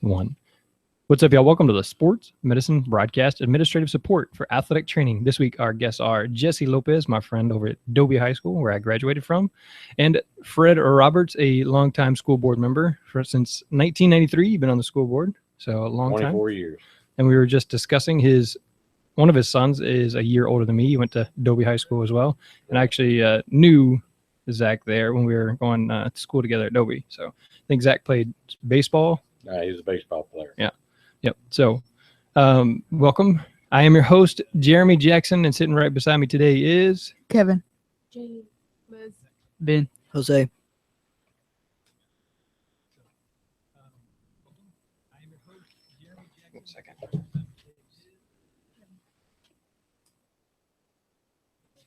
1. What's up, y'all? Welcome to the Sports Medicine Broadcast Administrative Support for Athletic Training. This week, our guests are Jesse Lopez, my friend over at Dobie High School, where I graduated from, and Fred Roberts, a longtime school board member since 1993. You've been on the school board, so a long 24 time. years. And we were just discussing one of his sons is a year older than me. He went to Dobie High School as well. And I actually knew Zach there when we were going to school together at Dobie. So I think Zach played baseball. He's a baseball player. Yeah. Yep. So welcome. I am your host, Jeremy Jackson, and sitting right beside me today is Kevin, Jane, Liz, Ben, Jose. One second.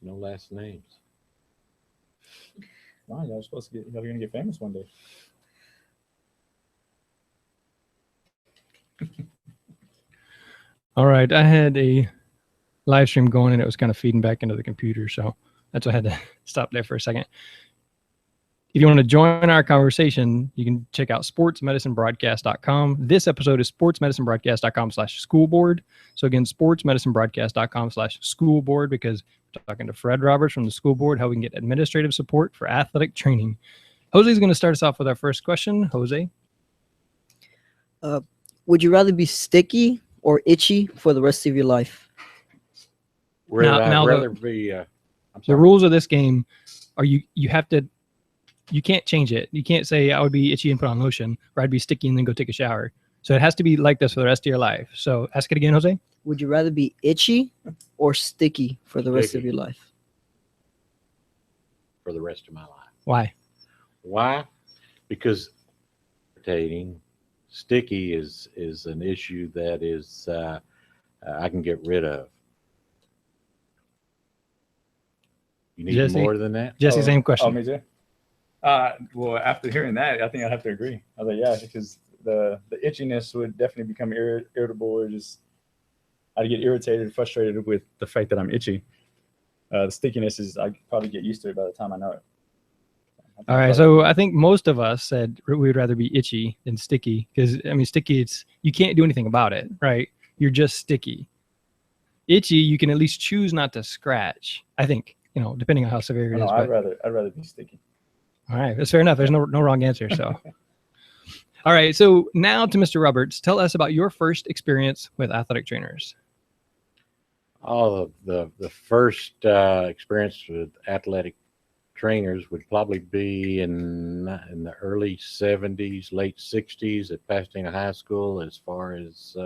No last names. Wow, y'all gonna get famous one day. All right. I had a live stream going and it was kind of feeding back into the computer. So that's why I had to stop there for a second. If you want to join our conversation, you can check out sportsmedicinebroadcast.com. This episode is sportsmedicinebroadcast.com/schoolboard. So again, sportsmedicinebroadcast.com/schoolboard, because we're talking to Fred Roberts from the school board, how we can get administrative support for athletic training. Jose is going to start us off with our first question. Jose. Would you rather be sticky or itchy for the rest of your life? Now I'd rather be. The rules of this game are you can't change it. You can't say I would be itchy and put on lotion, or I'd be sticky and then go take a shower. So it has to be like this for the rest of your life. So ask it again, Jose. Would you rather be itchy or sticky for the rest of your life? For the rest of my life. Why? Why? Because irritating, sticky is an issue that is I can get rid of. You need Jesse? more than that? Jesse, same question. Oh, me too. Well, after hearing that, I think I'd have to agree. I was like, yeah, because the itchiness would definitely become irritable, or just I'd get irritated, frustrated with the fact that I'm itchy. The stickiness is I'd probably get used to it by the time I know it. All right. So I think most of us said we would rather be itchy than sticky, because I mean, sticky, you can't do anything about it, right? You're just sticky. Itchy, you can at least choose not to scratch, I think, depending on how severe it is. No, I'd rather be sticky. All right, that's fair enough. There's no wrong answer. So, all right. So now to Mr. Roberts, tell us about your first experience with athletic trainers. Oh, the first experience with athletic trainers would probably be in the early 70s, late 60s at Pasadena High School. As far as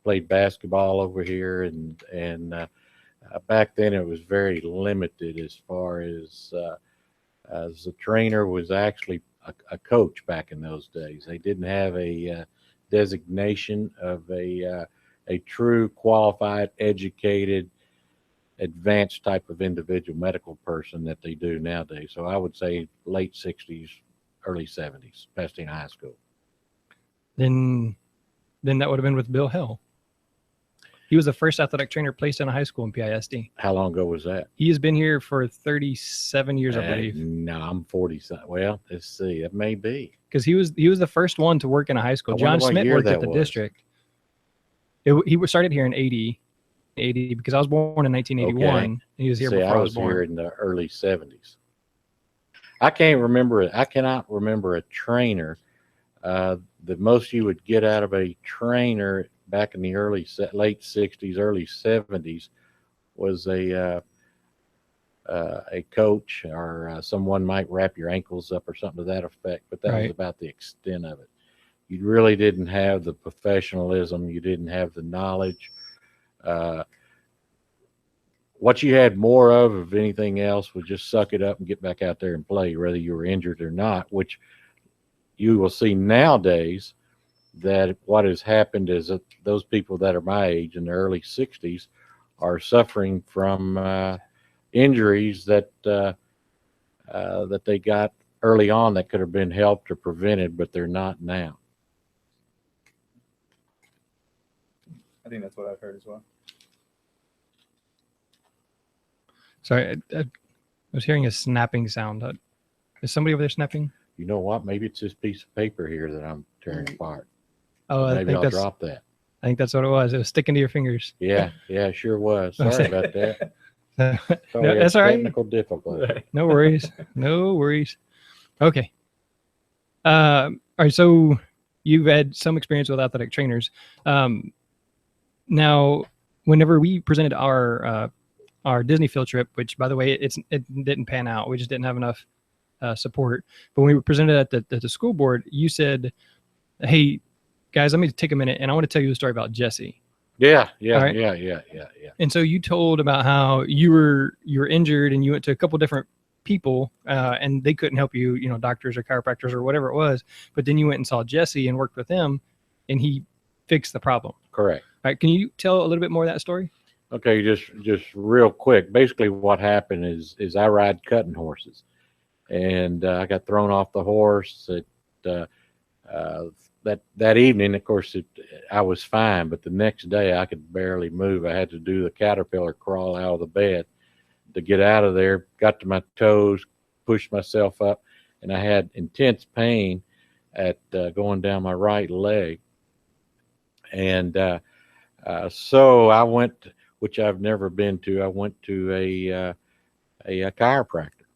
played basketball over here, and back then it was very limited as far as a trainer was actually a coach back in those days. They didn't have a designation of a true qualified, educated, advanced type of individual medical person that they do nowadays. So I would say late 60s, early 70s, Pasadena High School. Then that would have been with Bill Hill. He was the first athletic trainer placed in a high school in PISD. How long ago was that? He has been here for 37 years, I believe. No, I'm 40. Well, let's see. It may be. Because he was the first one to work in a high school. John Smith worked at the district. He started here in 80, because I was born in 1981. Okay. And he was here before I was born. Here in the early 70s. I cannot remember a trainer. The most you would get out of a trainer back in the late 60s, early 70s was a coach, or someone might wrap your ankles up or something to that effect, but that was about the extent of it. You really didn't have the professionalism. You didn't have the knowledge. What you had more of anything else, was just suck it up and get back out there and play, whether you were injured or not, which you will see nowadays. That what has happened is that those people that are my age in the early 60s are suffering from injuries that they got early on that could have been helped or prevented, but they're not now. I think that's what I've heard as well. Sorry, I was hearing a snapping sound. Is somebody over there snapping? You know what? Maybe it's this piece of paper here that I'm tearing apart. Oh, I Maybe think I'll that's drop that. I think that's what it was. It was sticking to your fingers. Yeah, it sure was. Sorry about that. No, Sorry, that's all right. technical difficulty. Right. No worries. No worries. Okay. All right. So you've had some experience with athletic trainers. Now, whenever we presented our Disney field trip, which by the way, it didn't pan out. We just didn't have enough support. But when we presented at the school board, you said, "Hey, guys, let me take a minute, and I want to tell you the story about Jesse." Yeah. All right. Yeah. And so you told about how you were injured and you went to a couple different people and they couldn't help you, doctors or chiropractors or whatever it was. But then you went and saw Jesse and worked with him, and he fixed the problem. Correct. All right. Can you tell a little bit more of that story? Okay, just real quick. Basically, what happened is I ride cutting horses, and I got thrown off the horse at that evening. Of course, I was fine, but the next day I could barely move. I had to do the caterpillar crawl out of the bed to get out of there. Got to my toes, pushed myself up, and I had intense pain at going down my right leg. And so I went, which I've never been to. I went to a chiropractor,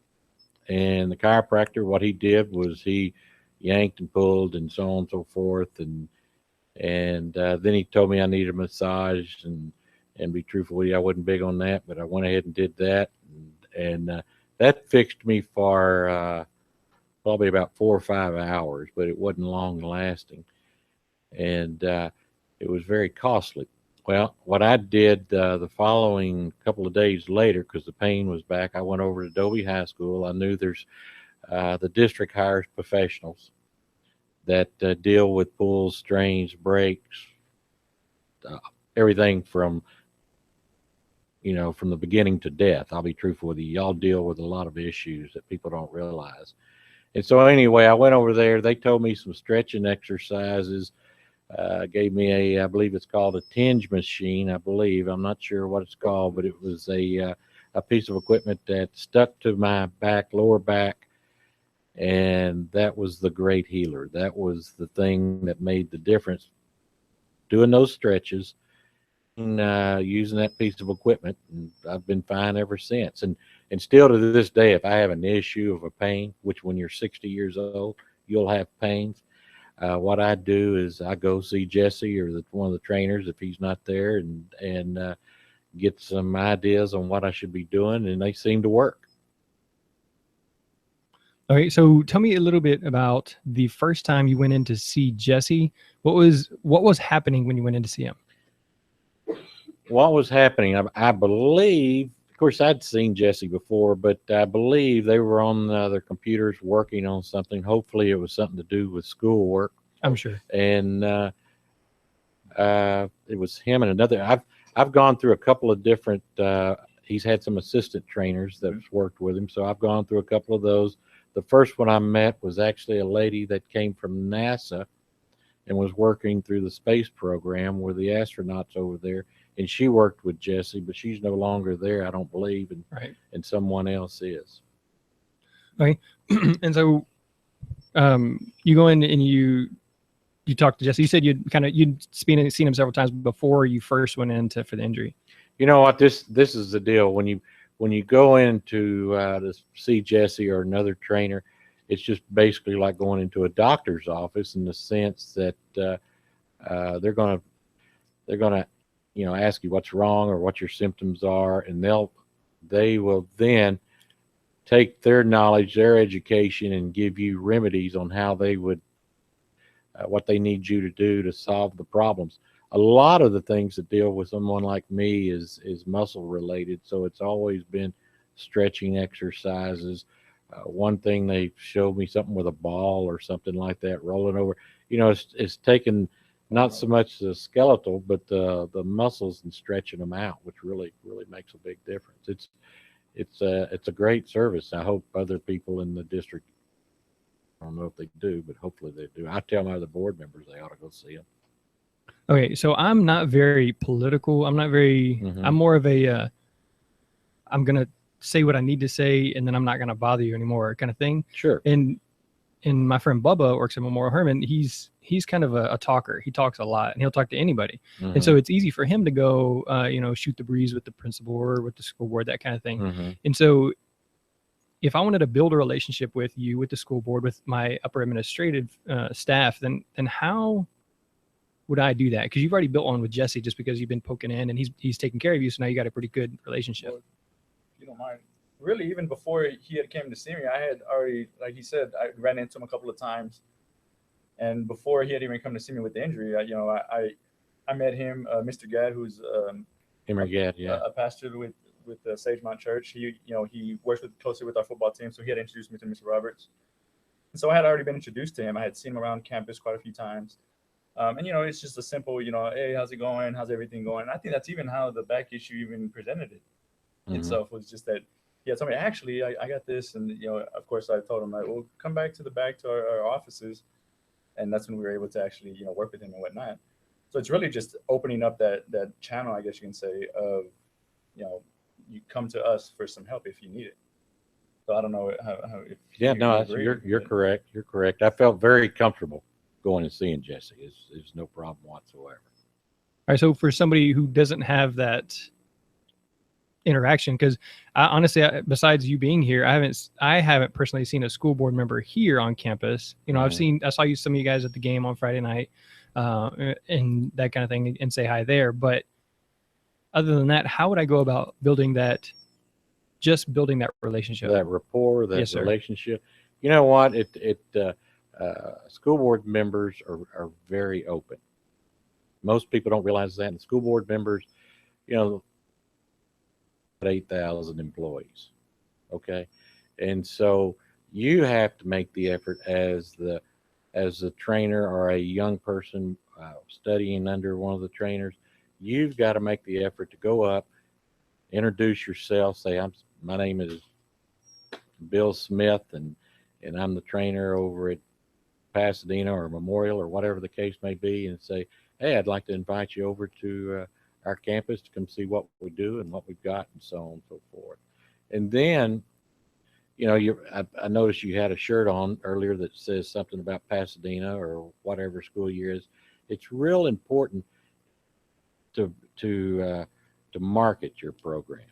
and the chiropractor, what he did was he yanked and pulled and so on and so forth, and then he told me I needed a massage, and be truthful with you, I wasn't big on that, but I went ahead and did that, and that fixed me for probably about 4 or 5 hours, but it wasn't long lasting, and it was very costly. Well, what I did the following couple of days later, because the pain was back, I went over to Dobie High School. I knew there's the district hires professionals that deal with pulls, strains, breaks, everything from from the beginning to death. I'll be truthful with you. Y'all deal with a lot of issues that people don't realize. And so anyway, I went over there. They told me some stretching exercises. Gave me I believe it's called a tinge machine. I believe, I'm not sure what it's called, but it was a piece of equipment that stuck to my back, lower back, and that was the great healer. That was the thing that made the difference. Doing those stretches, and using that piece of equipment, and I've been fine ever since. And still to this day, if I have an issue of a pain, which when you're 60 years old, you'll have pains. What I do is I go see Jesse or one of the trainers if he's not there, and get some ideas on what I should be doing, and they seem to work. All right. So tell me a little bit about the first time you went in to see Jesse. What was happening when you went in to see him? What was happening? I believe, of course, I'd seen Jesse before, but I believe they were on their computers working on something. Hopefully, it was something to do with schoolwork. I'm sure. And it was him and another. I've gone through a couple of different. He's had some assistant trainers that's worked with him, so I've gone through a couple of those. The first one I met was actually a lady that came from NASA and was working through the space program with the astronauts over there. And she worked with Jesse, but she's no longer there, I don't believe, and someone else is. Okay. And so you go in and you talk to Jesse. You said you'd seen him several times before you first went in for the injury. You know what? This is the deal. When you go into to see Jesse or another trainer, it's just basically like going into a doctor's office in the sense that they're gonna ask you what's wrong or what your symptoms are, and they will then take their knowledge, their education, and give you remedies on how they would what they need you to do to solve the problems. A lot of the things that deal with someone like me is muscle related, so it's always been stretching exercises. One thing they showed me something with a ball or something like that rolling over. It's taken not so much the skeletal, but the muscles and stretching them out, which really makes a big difference. It's a great service. I hope other people in the district, I don't know if they do, but hopefully they do. I tell my other board members they ought to go see them. Okay, so I'm not very political. I'm not very. I'm more of a. I'm gonna say what I need to say, and then I'm not gonna bother you anymore, kind of thing. Sure. And and my friend Bubba works at Memorial Herman. He's kind of a talker. He talks a lot, and he'll talk to anybody. And so it's easy for him to go, shoot the breeze with the principal or with the school board, that kind of thing. And so if I wanted to build a relationship with you, with the school board, with my upper administrative staff, then how would I do that? Because you've already built one with Jesse just because you've been poking in and he's taking care of you. So now you got a pretty good relationship. Well, if you don't mind. Really, even before he had came to see me, I had already, like he said, I ran into him a couple of times. And before he had even come to see me with the injury, I met him, Mr. Gadd, who's a pastor with Sagemont Church. He works closely with our football team, so he had introduced me to Mr. Roberts. And so I had already been introduced to him. I had seen him around campus quite a few times. And it's just a simple, hey, how's it going? How's everything going? And I think that's even how the back issue even presented it itself, was just that he had told me, actually, I got this. And, of course, I told him, well, come back to our offices. And that's when we were able to actually, work with him and whatnot. So it's really just opening up that channel, I guess you can say, of, you come to us for some help if you need it. So I don't know how if you're correct. You're correct. I felt very comfortable going and seeing Jesse. It's no problem whatsoever. All right. So for somebody who doesn't have that interaction, because honestly, besides you being here, I haven't personally seen a school board member here on campus. I saw some of you guys at the game on Friday night, and that kind of thing, and say hi there. But other than that, how would I go about building that relationship, that rapport, that relationship? You know what? School board members are very open. Most people don't realize that. And school board members, 8,000 employees. Okay. And so you have to make the effort as a trainer or a young person studying under one of the trainers. You've got to make the effort to go up, introduce yourself, say, my name is Bill Smith, and I'm the trainer over at Pasadena or Memorial or whatever the case may be, and say, hey, I'd like to invite you over to our campus to come see what we do and what we've got, and so on and so forth. And then, I noticed you had a shirt on earlier that says something about Pasadena or whatever school year is. It's real important to market your program.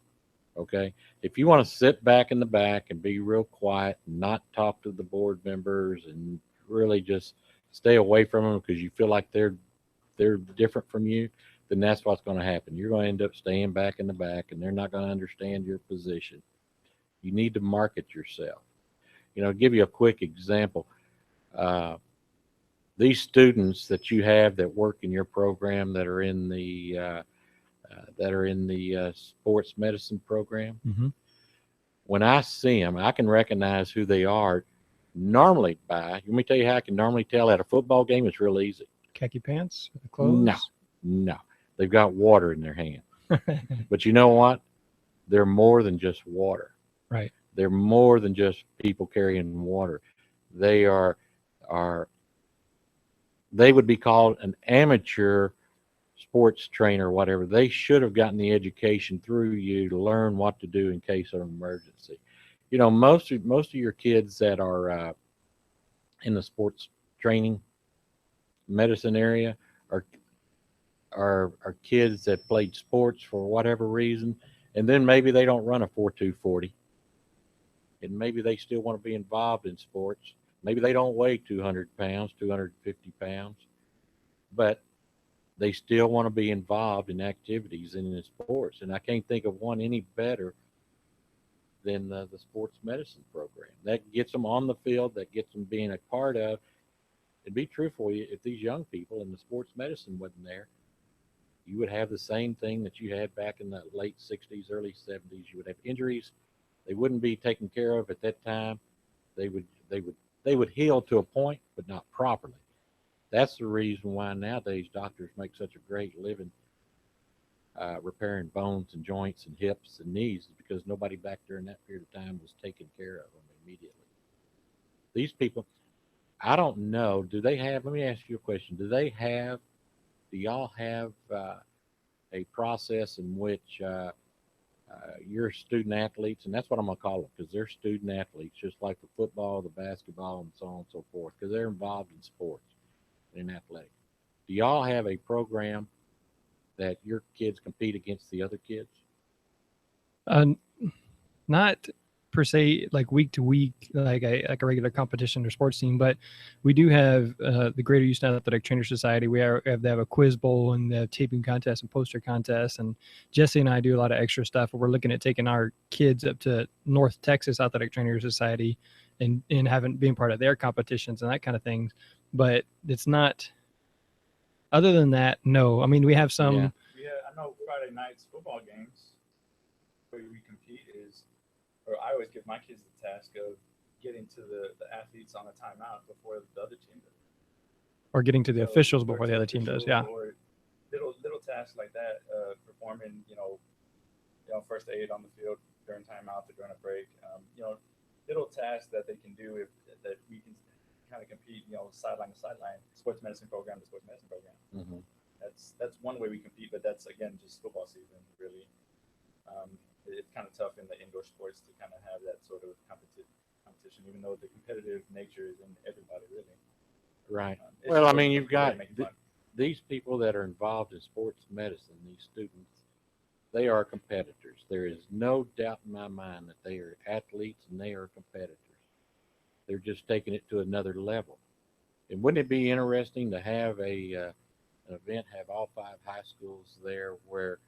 Okay. If you want to sit back in the back and be real quiet and not talk to the board members and really just stay away from them because you feel like they're different from you, then that's what's going to happen. You're going to end up staying back in the back, and they're not going to understand your position. You need to market yourself. I'll give you a quick example. These students that you have that work in your program that are in the sports medicine program, when I see them, I can recognize who they are normally by. Let me tell you how I can normally tell at a football game. It's real easy. Khaki pants, clothes? No. They've got water in their hand. But you know what? They're more than just water. Right. They're more than just people carrying water. They would be called an amateur sports trainer, whatever. They should have gotten the education through you to learn what to do in case of an emergency. Most of your kids that are in the sports training medicine area are kids that played sports for whatever reason, and then maybe they don't run a 4.240, and maybe they still want to be involved in sports. Maybe they don't weigh 200 pounds, 250 pounds, but they still want to be involved in activities in the sports. And I can't think of one any better than the sports medicine program. That gets them on the field, that gets them being a part of. It'd be true for you if these young people in the sports medicine wasn't there, you would have the same thing that you had back in the late 60s, early 70s. You would have injuries. They wouldn't be taken care of at that time. They would heal to a point, but not properly. That's the reason why nowadays doctors make such a great living repairing bones and joints and hips and knees, because nobody back during that period of time was taking care of them immediately. These people, I don't know, let me ask you a question. Do y'all have a process in which your student athletes, and that's what I'm gonna call them because they're student athletes, just like the football, the basketball, and so on and so forth, because they're involved in sports, in athletics. Do y'all have a program that your kids compete against the other kids? Uh, not per se like week to week, like a regular competition or sports team, but we do have the Greater Houston Athletic Trainer Society. They have a quiz bowl and they have taping contests and poster contests. And Jesse and I do a lot of extra stuff. We're looking at taking our kids up to North Texas Athletic Trainer Society and having being part of their competitions and that kind of things. But it's not. Other than that, no. I mean, we have some. Yeah, I know Friday nights football games where we compete is, or I always give my kids the task of getting to the athletes on a timeout before the other team does. Or getting to the So, officials or before to the other team does. officials, Yeah. Or little tasks like that, performing, first aid on the field during timeout or during a break. Little tasks that they can do that we can kind of compete, sideline to sideline, sports medicine program to sports medicine program. Mm-hmm. That's one way we compete, but that's again just football season, really. It's kind of tough in the indoor sports to kind of have that sort of competition, even though the competitive nature is in everybody, really. Right. It's Well, I just mean, a you've way got to make it fun. these people that are involved in sports medicine, these students, they are competitors. There is no doubt in my mind that they are athletes and they are competitors. They're just taking it to another level. And wouldn't it be interesting to have an event, have all 5 high schools there where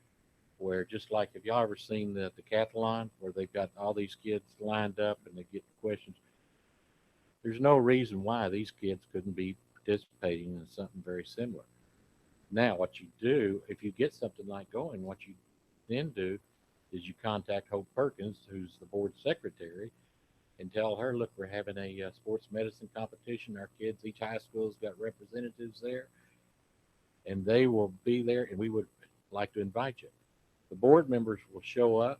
just like, have y'all ever seen the decathlon where they've got all these kids lined up and they get questions? There's no reason why these kids couldn't be participating in something very similar. Now, what you do, if you get something like going, what you then do is you contact Hope Perkins, who's the board secretary, and tell her, look, we're having a sports medicine competition. Our kids, each high school's got representatives there, and they will be there, and we would like to invite you. The board members will show up.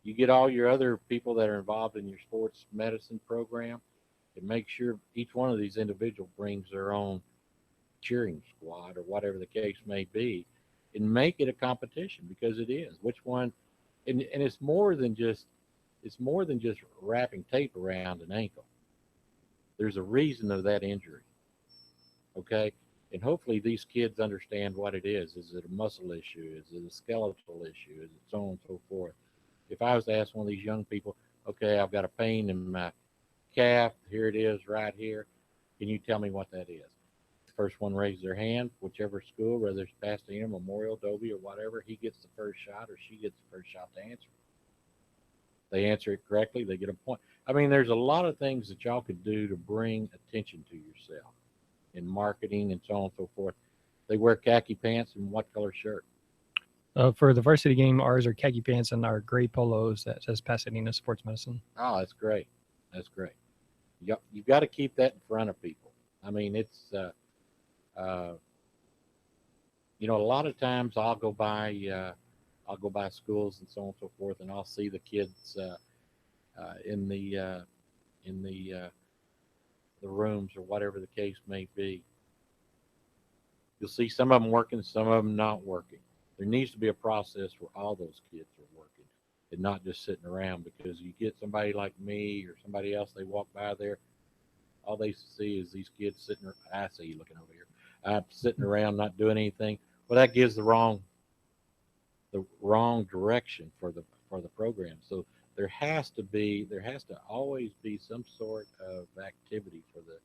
You get all your other people that are involved in your sports medicine program, and make sure each one of these individuals brings their own cheering squad or whatever the case may be, and make it a competition because it is. Which one? And it's more than just wrapping tape around an ankle. There's a reason of that injury. Okay, and hopefully these kids understand what it is. Is it a muscle issue? Is it a skeletal issue? Is it so on and so forth? If I was to ask one of these young people, okay, I've got a pain in my calf. Here it is, right here. Can you tell me what that is? First one raises their hand, whichever school, whether it's Pasadena, Memorial, Dobie, or whatever, he gets the first shot or she gets the first shot to answer. They answer it correctly, they get a point. I mean, there's a lot of things that y'all could do to bring attention to yourself in marketing and so on and so forth. They wear khaki pants and what color shirt? For the varsity game, ours are khaki pants and our gray polos that says Pasadena Sports Medicine. Oh, that's great. That's great. You've got to keep that in front of people. I mean, it's a lot of times I'll go by schools and so on and so forth, and I'll see the kids in the rooms or whatever the case may be. You'll see some of them working, some of them not working. There needs to be a process where all those kids are working and not just sitting around, because you get somebody like me or somebody else, they walk by there, all they see is these kids sitting. I see you looking over here, sitting around not doing anything. Well, that gives the wrong direction for the program. So there has to always be some sort of activity for the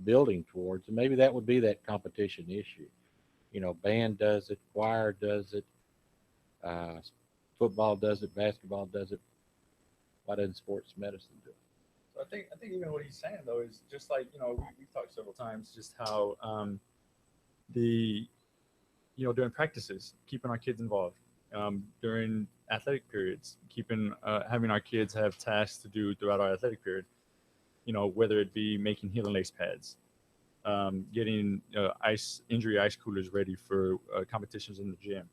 building towards, and maybe that would be that competition issue. Band does it, choir does it, football does it, basketball does it. Why doesn't sports medicine do it? So I think even what he's saying though is just like, we've talked several times just how during practices, keeping our kids involved, during athletic periods, having our kids have tasks to do throughout our athletic period, whether it be making heel and lace pads, getting injury ice coolers ready for competitions in the gym,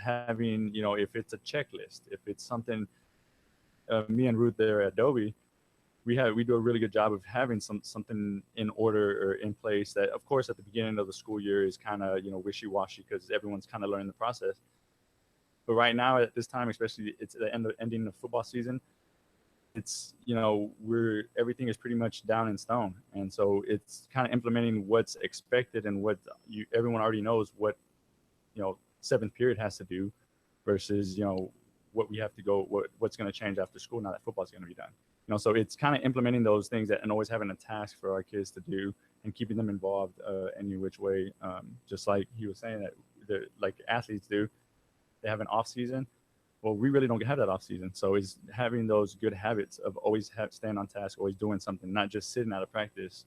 having, if it's a checklist, if it's something, me and Ruth there at Dobie, we do a really good job of having something in order or in place that, of course, at the beginning of the school year is kind of, wishy-washy because everyone's kind of learning the process. But right now at this time, especially it's the ending of football season, it's, you know, everything is pretty much down in stone. And so it's kind of implementing what's expected and what everyone already knows what, you know, seventh period has to do versus, you know, what we have to go, what's going to change after school now that football's going to be done. You know, so it's kind of implementing those things and always having a task for our kids to do and keeping them involved any which way. Just like he was saying that like athletes do, they have an off season. Well, we really don't have that off season. So it's having those good habits of always staying on task, always doing something, not just sitting out of practice,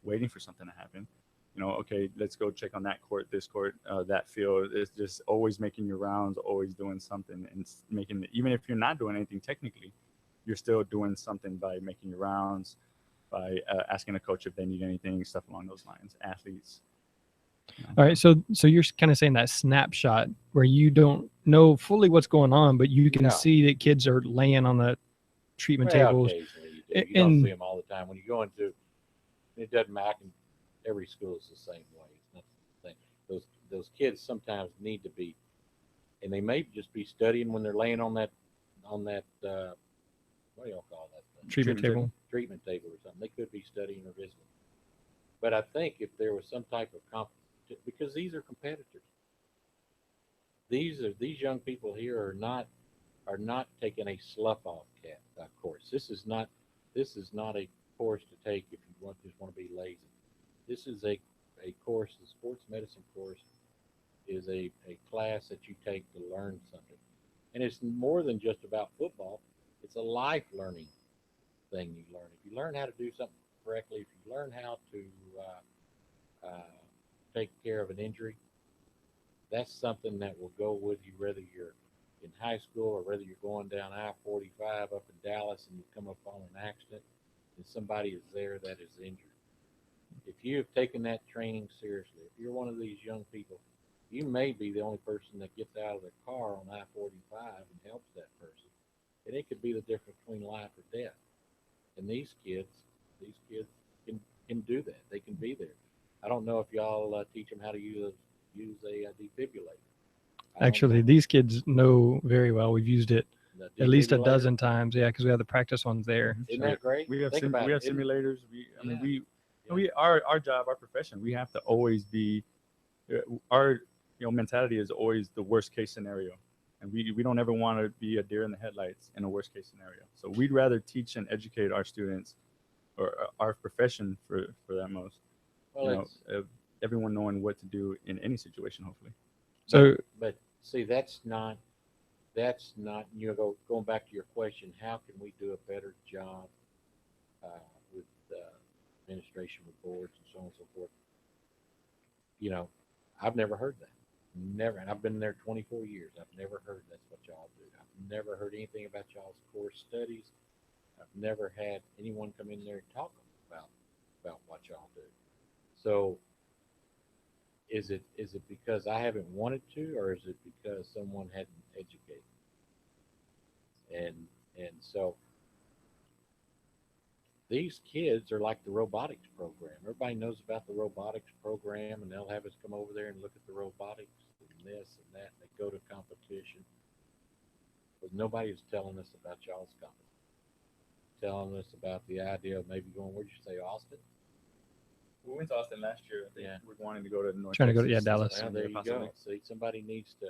waiting for something to happen. You know, okay, let's go check on that court, this court, that field. It's just always making your rounds, always doing something, and making, even if you're not doing anything technically, you're still doing something by making your rounds, by asking a coach if they need anything, stuff along those lines. Athletes. You know. All right, so you're kind of saying that snapshot where you don't know fully what's going on, but you can No. see that kids are laying on the treatment Well, tables. occasionally you do. You don't see them all the time. When you go into, it doesn't matter. Every school is the same way. It's not the same. Those kids sometimes need to be, and they may just be studying when they're laying on that what do y'all call that thing? Treatment table. Treatment table or something. They could be studying or visiting. But I think if there was some type of competition, because these are competitors. These young people here are not taking a slough off course. This is not a course to take if you just want to be lazy. This is a course. The sports medicine course is a class that you take to learn something, and it's more than just about football. It's a life learning thing you learn. If you learn how to do something correctly, if you learn how to take care of an injury, that's something that will go with you whether you're in high school or whether you're going down I-45 up in Dallas and you come up on an accident and somebody is there that is injured. If you have taken that training seriously, if you're one of these young people, you may be the only person that gets out of their car on I-45 and helps that person. And it could be the difference between life or death. And these kids can do that. They can be there. I don't know if y'all teach them how to use a defibrillator. Actually, these kids know very well. We've used it at least a dozen times. Yeah, because we have the practice ones there. Isn't that great? We have Think about it. simulators. Yeah. Our job, our profession, we have to always be, our mentality is always the worst case scenario, and we don't ever want to be a deer in the headlights in a worst case scenario. So we'd rather teach and educate our students, or our profession for that most. Well, Everyone knowing what to do in any situation, hopefully. So, but see, that's not going back to your question. How can we do a better job with administration with boards and so on and so forth? I've never heard that. Never, and I've been there 24 years. I've never heard that's what y'all do. I've never heard anything about y'all's course studies. I've never had anyone come in there and talk about what y'all do. So is it because I haven't wanted to, or is it because someone hadn't educated? And so these kids are like the robotics program. Everybody knows about the robotics program, and they'll have us come over there and look at the robotics and this and that. And they go to competition, but nobody's telling us about y'all's competition. Telling us about the idea of maybe going. Where'd you say, Austin? We went to Austin last year. Yeah. We're wanting to go to North Trying to go to- Texas. yeah, Dallas. Well, there you go. See, somebody needs to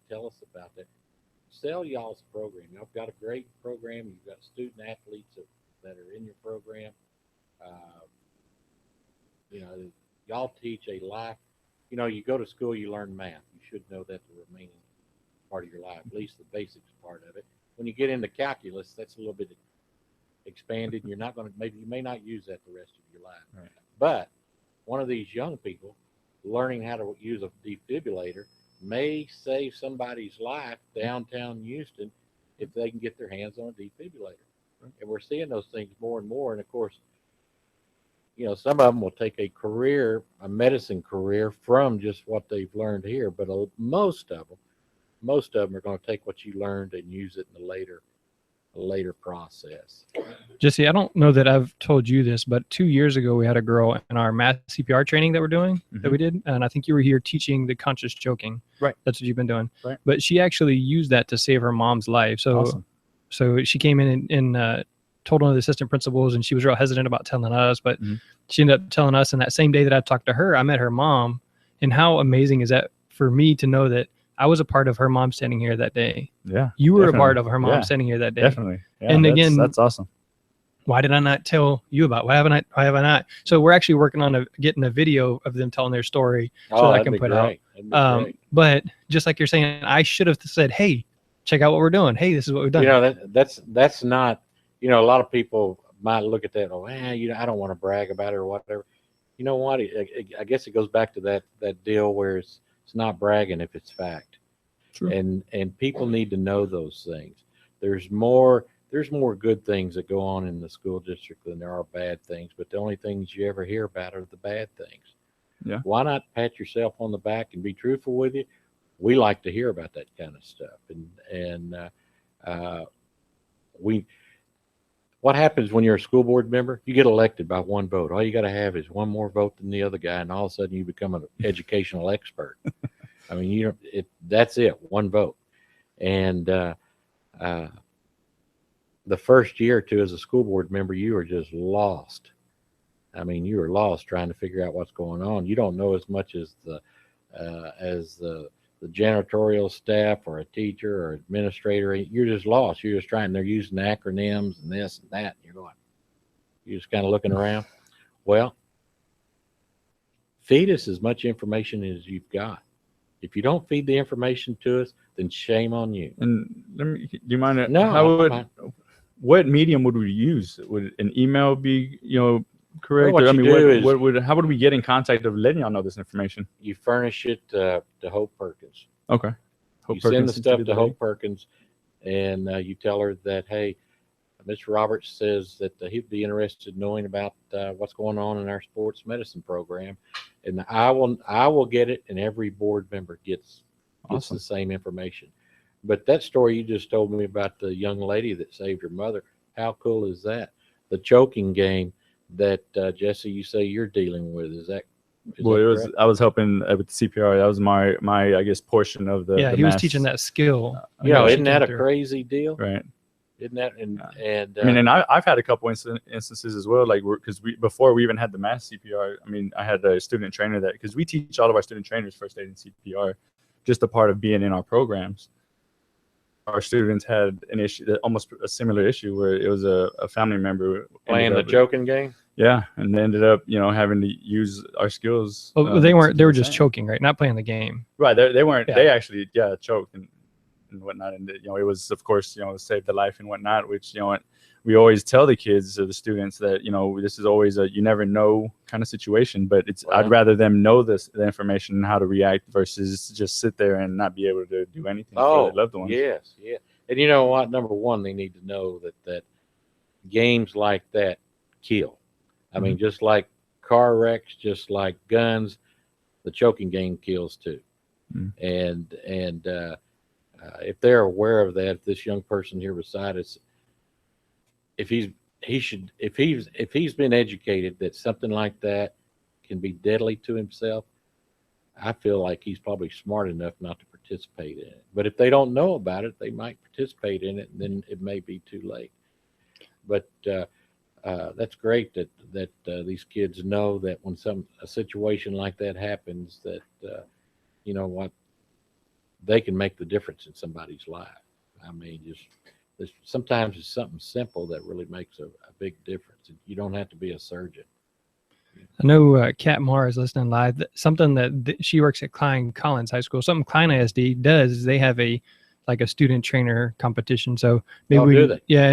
tell us about that. Sell y'all's program. Y'all got a great program. You've got student athletes that are in your program. Y'all teach a life. You go to school, you learn math. You should know that the remaining part of your life, at least the basics part of it. When you get into calculus, that's a little bit expanded. And you may not use that the rest of your life. Right. But one of these young people learning how to use a defibrillator may save somebody's life downtown Houston if they can get their hands on a defibrillator. Right. And we're seeing those things more and more. And of course, some of them will take a medicine career from just what they've learned here. But most of them are going to take what you learned and use it in a later process. Jesse, I don't know that I've told you this, but 2 years ago we had a girl in our math CPR training that we're doing, that we did, and I think you were here teaching the conscious choking. Right. That's what you've been doing. Right. But she actually used that to save her mom's life. So, Awesome. so she came in and told one of the assistant principals, and she was real hesitant about telling us, but she ended up telling us. And that same day that I talked to her, I met her mom. And how amazing is that for me to know that I was a part of her mom standing here that day? Yeah. You were definitely. a part of her mom Yeah, standing here that day. Definitely. Yeah, And that's, again, that's awesome. Why did I not tell you about? Why have I not? So we're actually working on getting a video of them telling their story so that I can put out. Great. But just like you're saying, I should have said, "Hey, check out what we're doing. Hey, this is what we've done." You know, that's not. You know, a lot of people might look at that. Oh, I don't want to brag about it or whatever. You know what? I guess it goes back to that deal where it's not bragging if it's fact. True. And people need to know those things. There's more good things that go on in the school district than there are bad things, but the only things you ever hear about are the bad things. Yeah. Why not pat yourself on the back and be truthful with you? We like to hear about that kind of stuff. What happens when you're a school board member? You get elected by one vote. All you got to have is one more vote than the other guy, and all of a sudden you become an educational expert. I mean, that's it, one vote. And the first year or two as a school board member, you are just lost. I mean, you are lost trying to figure out what's going on. You don't know as much as the janitorial staff or a teacher or administrator. You're just lost. You're just trying. They're using acronyms and this and that. And you're just kind of looking around. Well, feed us as much information as you've got. If you don't feed the information to us, then shame on you. And do you mind? No. What medium would we use? Would an email be, correct? Well, how would we get in contact of letting y'all know this information? You furnish it to Hope Perkins. Okay. You send the stuff to Hope Perkins, and you tell her that, hey, Mr. Roberts says that he'd be interested in knowing about what's going on in our sports medicine program, and I will get it, and every board member gets Awesome. the same information. But that story you just told me about the young lady that saved her mother, how cool is that? The choking game that Jesse, you say you're dealing with, is that? I was helping with the CPR. That was my I guess portion of the. Yeah, the he was mass. teaching that skill. Isn't that a crazy deal? Right. Isn't that? And I mean, and I've had a couple instances as well, like because before we even had the mass CPR. I mean, I had a student trainer that, because we teach all of our student trainers first aid and CPR, just a part of being in our programs. Our students had an issue, almost a similar issue, where it was a family member playing the choking game. Yeah, and they ended up, having to use our skills. Well, they weren't. They were just choking, right? Not playing the game. Right. They weren't. Yeah. They actually, choked and whatnot. And it was, of course, saved the life and whatnot. Which we always tell the kids or the students that this is always a you never know kind of situation. But I'd rather them know the information and how to react versus just sit there and not be able to do anything for their loved ones. Yes, yeah. And you know what? Number one, they need to know that games like that kill. I mean, just like car wrecks, just like guns, the choking game kills too. And if they're aware of that, if this young person here beside us, if he's been educated that something like that can be deadly to himself, I feel like he's probably smart enough not to participate in it. But if they don't know about it, they might participate in it, and then it may be too late. But that's great that these kids know that when a situation like that happens, that they can make the difference in somebody's life. I mean, sometimes it's something simple that really makes a big difference. You don't have to be a surgeon. I know Kat Marr is listening live. Something that she works at Klein Collins High School. Something Klein ISD does is they have a student trainer competition. So maybe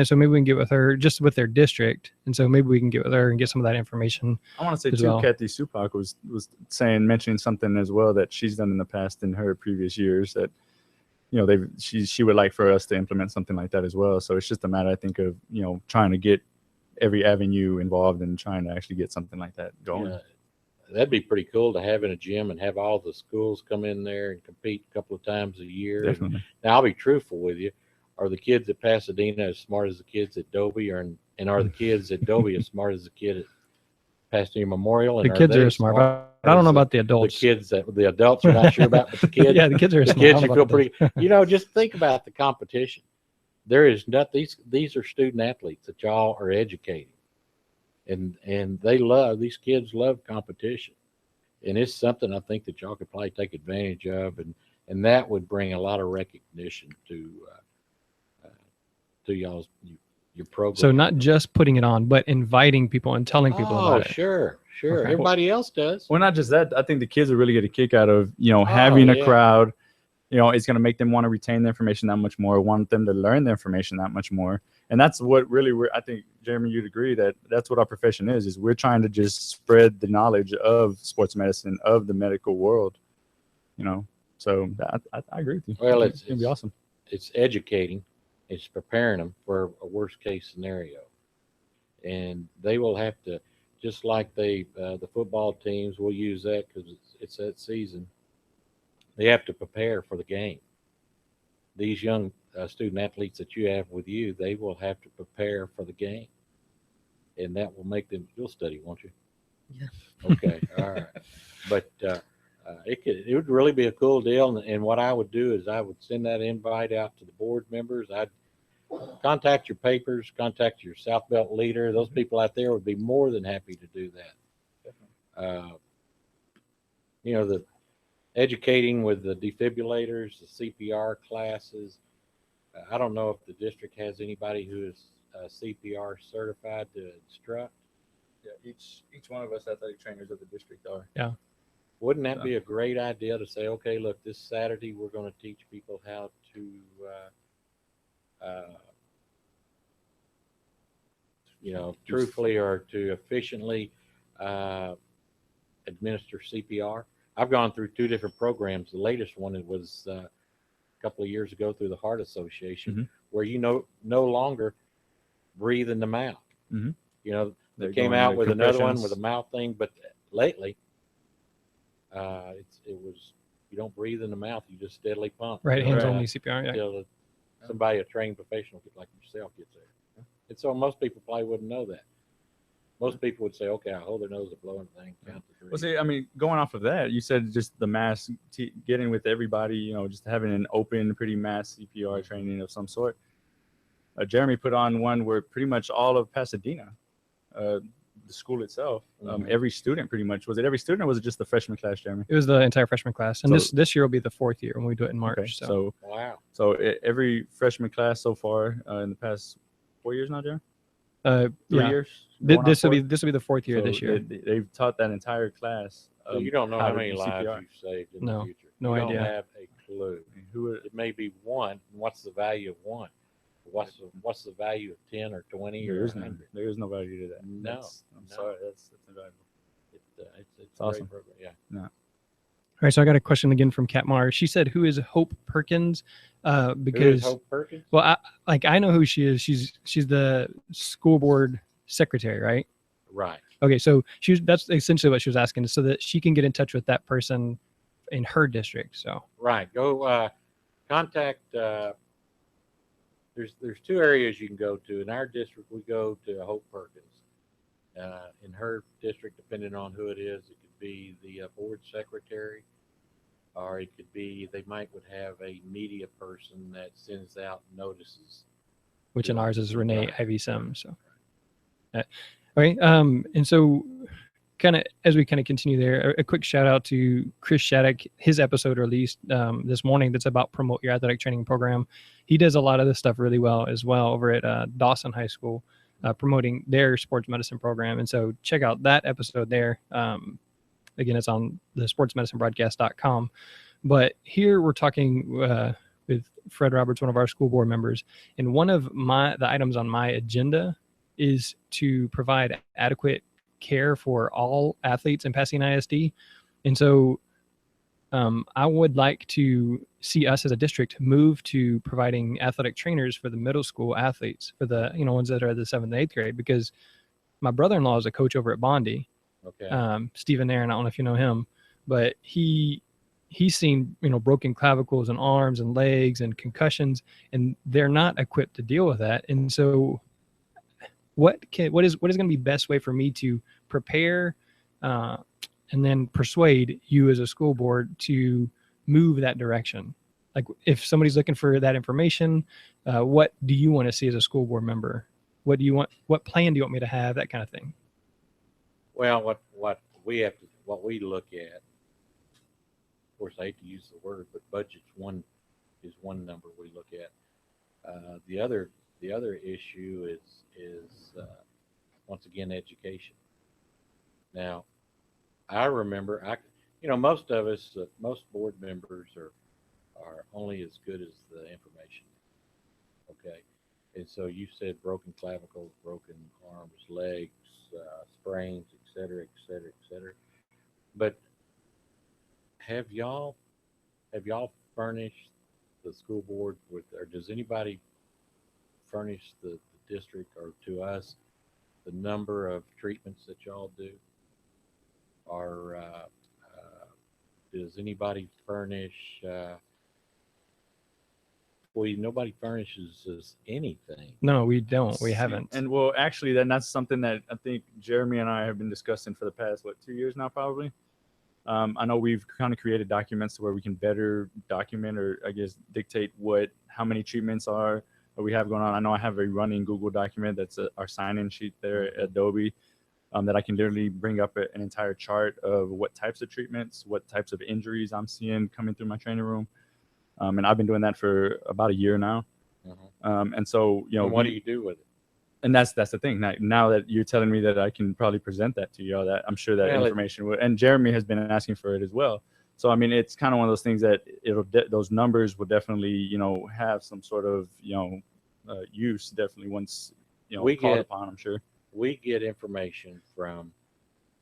so maybe we can get with her just with their district, and so maybe we can get with her and get some of that information. I want to say too, Kathy Supak was mentioning something as well that she's done in the past in her previous years that she would like for us to implement something like that as well. So it's just a matter, I think, of trying to get every avenue involved and trying to actually get something like that going. Yeah. That'd be pretty cool to have in a gym and have all the schools come in there and compete a couple of times a year. Definitely. Now, I'll be truthful with you. are the kids at Pasadena as smart as the kids at Dobie, and are the kids at Dobie as smart as the kid at Pasadena Memorial? And The kids are smart, but I don't know about the the adults. kids that the adults are not sure about, but the kids, Yeah, the kids are the smart. I kids don't you know feel about the pretty. Just think about the competition. There is not these are student athletes that y'all are educating, and these kids love competition, and it's something I think that y'all could probably take advantage of, and that would bring a lot of recognition to your program. So not just putting it on, but inviting people and telling people Oh, about it. sure. Okay. Everybody else does. Well, not just that. I think the kids will really get a kick out of, having a yeah. crowd. It's going to make them want to retain the information that much more, want them to learn the information that much more. And that's what really I think, Jeremy, you'd agree that that's what our profession is we're trying to just spread the knowledge of sports medicine, of the medical world, So I agree with you. Well, it's going to be awesome. It's educating. It's preparing them for a worst case scenario. And they will have to, just like the football teams, we'll use that because it's that season. They have to prepare for the game. These young student athletes that you have with you, they will have to prepare for the game. And that will make them, you'll study, won't you? Yeah. Okay. All right. But it would really be a cool deal. And what I would do is I would send that invite out to the board members. I'd contact your papers, contact your South Belt leader. Those people out there would be more than happy to do that. The educating with the defibrillators, the CPR classes. I don't know if the district has anybody who is CPR certified to instruct. Yeah, each one of us athletic trainers of the district are. Yeah. Wouldn't that be a great idea to say, okay, look, this Saturday we're going to teach people how to, truthfully or to efficiently administer CPR. I've gone through 2 different programs. The latest one was a couple of years ago through the Heart Association, where you no longer breathe in the mouth. They came out with another one with a mouth thing, but lately it was you don't breathe in the mouth, you just steadily pump. Right, hands only CPR. Yeah. Until somebody, a trained professional like yourself, gets there. And so most people probably wouldn't know that. Most people would say, okay, I hold their nose, a blowing thing, count to 3. Well, see, I mean, going off of that, you said just the mass, getting with everybody, just having an open, pretty mass CPR training of some sort. Jeremy put on one where pretty much all of Pasadena, the school itself, every student pretty much. Was it every student or was it just the freshman class, Jeremy? It was the entire freshman class. And this year will be the 4th year when we do it in March. Okay, so Wow. So every freshman class so far in the past 4 years now, Jeremy? 3 years? This will be the 4th year So this year. They've taught that entire class. So you don't know how to many do lives CPR. you've saved in No, the future. no you idea. don't have a clue. It may be one. And what's the value of one? What's the value of 10 or 20 or 100? There is no value to that. No, I'm sorry. That's invaluable. It's awesome. A great program. Yeah. All right, so I got a question again from Kat Mar. She said, "Who is Hope Perkins?" Who Because is Hope Perkins? well, I know who she is. She's the school board secretary, right? Right. Okay, so that's essentially what she was asking, so that she can get in touch with that person in her district. So Right. Go contact. There's 2 areas you can go to. In our district, we go to Hope Perkins. In her district, depending on who it is, it could be the board secretary, or it could be would have a media person that sends out notices. which in ours is Renee Ivy Sims. So, okay. And so kind of as we kind of continue there, a quick shout out to Chris Shattuck. His episode released this morning that's about Promote Your Athletic Training Program. He does a lot of this stuff really well as well over at Dawson High School, promoting their sports medicine program. And so check out that episode there. Again, it's on the sportsmedicinebroadcast.com. But here we're talking with Fred Roberts, one of our school board members. And one of the items on my agenda is to provide adequate care for all athletes in Pasadena ISD. And so I would like to see us as a district move to providing athletic trainers for the middle school athletes, for the ones that are the 7th and 8th grade, because my brother-in-law is a coach over at Bondi. Okay. Stephen Aaron, I don't know if you know him, but he he's seen, broken clavicles and arms and legs and concussions, and they're not equipped to deal with that. And so what is going to be best way for me to prepare and then persuade you as a school board to move that direction? Like, if somebody's looking for that information, what do you want to see as a school board member? What do you want? What plan do you want me to have? That kind of thing. Well, what we look at, of course, I hate to use the word, but budget's one number we look at. The other issue is once again education. Now, I remember most of us, most board members are only as good as the information. Okay, and so you said broken clavicles, broken arms, legs, sprains, et cetera, et cetera, et cetera. But have y'all furnished the school board with, or does anybody furnish the district or to us the number of treatments that y'all do? Or does anybody furnish? Nobody furnishes us anything. No, we don't. We haven't. And well, actually, that's something that I think Jeremy and I have been discussing for the past 2 years now, probably. I know we've kind of created documents where we can better document, or I guess dictate how many treatments are we have going on. I know I have a running Google document that's our sign-in sheet there at Adobe, that I can literally bring up an entire chart of what types of treatments, what types of injuries I'm seeing coming through my training room. And I've been doing that for about a year now. And so, And what do you do with it? And that's the thing. Now that you're telling me that I can probably present that to you, that I'm sure that information would, and Jeremy has been asking for it as well. So, I mean, it's kind of one of those things that those numbers will definitely, have some sort of, use definitely once, called upon, I'm sure. We get information from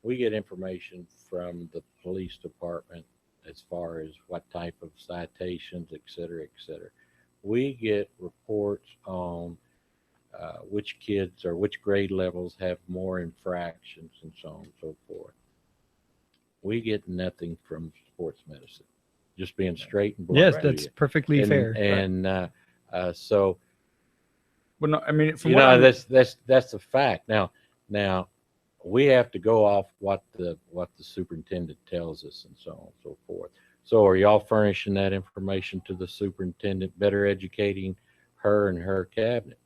the police department as far as what type of citations, et cetera, et cetera. We get reports on which kids or which grade levels have more infractions and so on and so forth. We get nothing from sports medicine, just being straight and blunt. Yes, that's perfectly fair. And so, well, no, I mean, that's a fact. Now we have to go off what the superintendent tells us and so on and so forth. So are y'all furnishing that information to the superintendent, better educating her and her cabinet?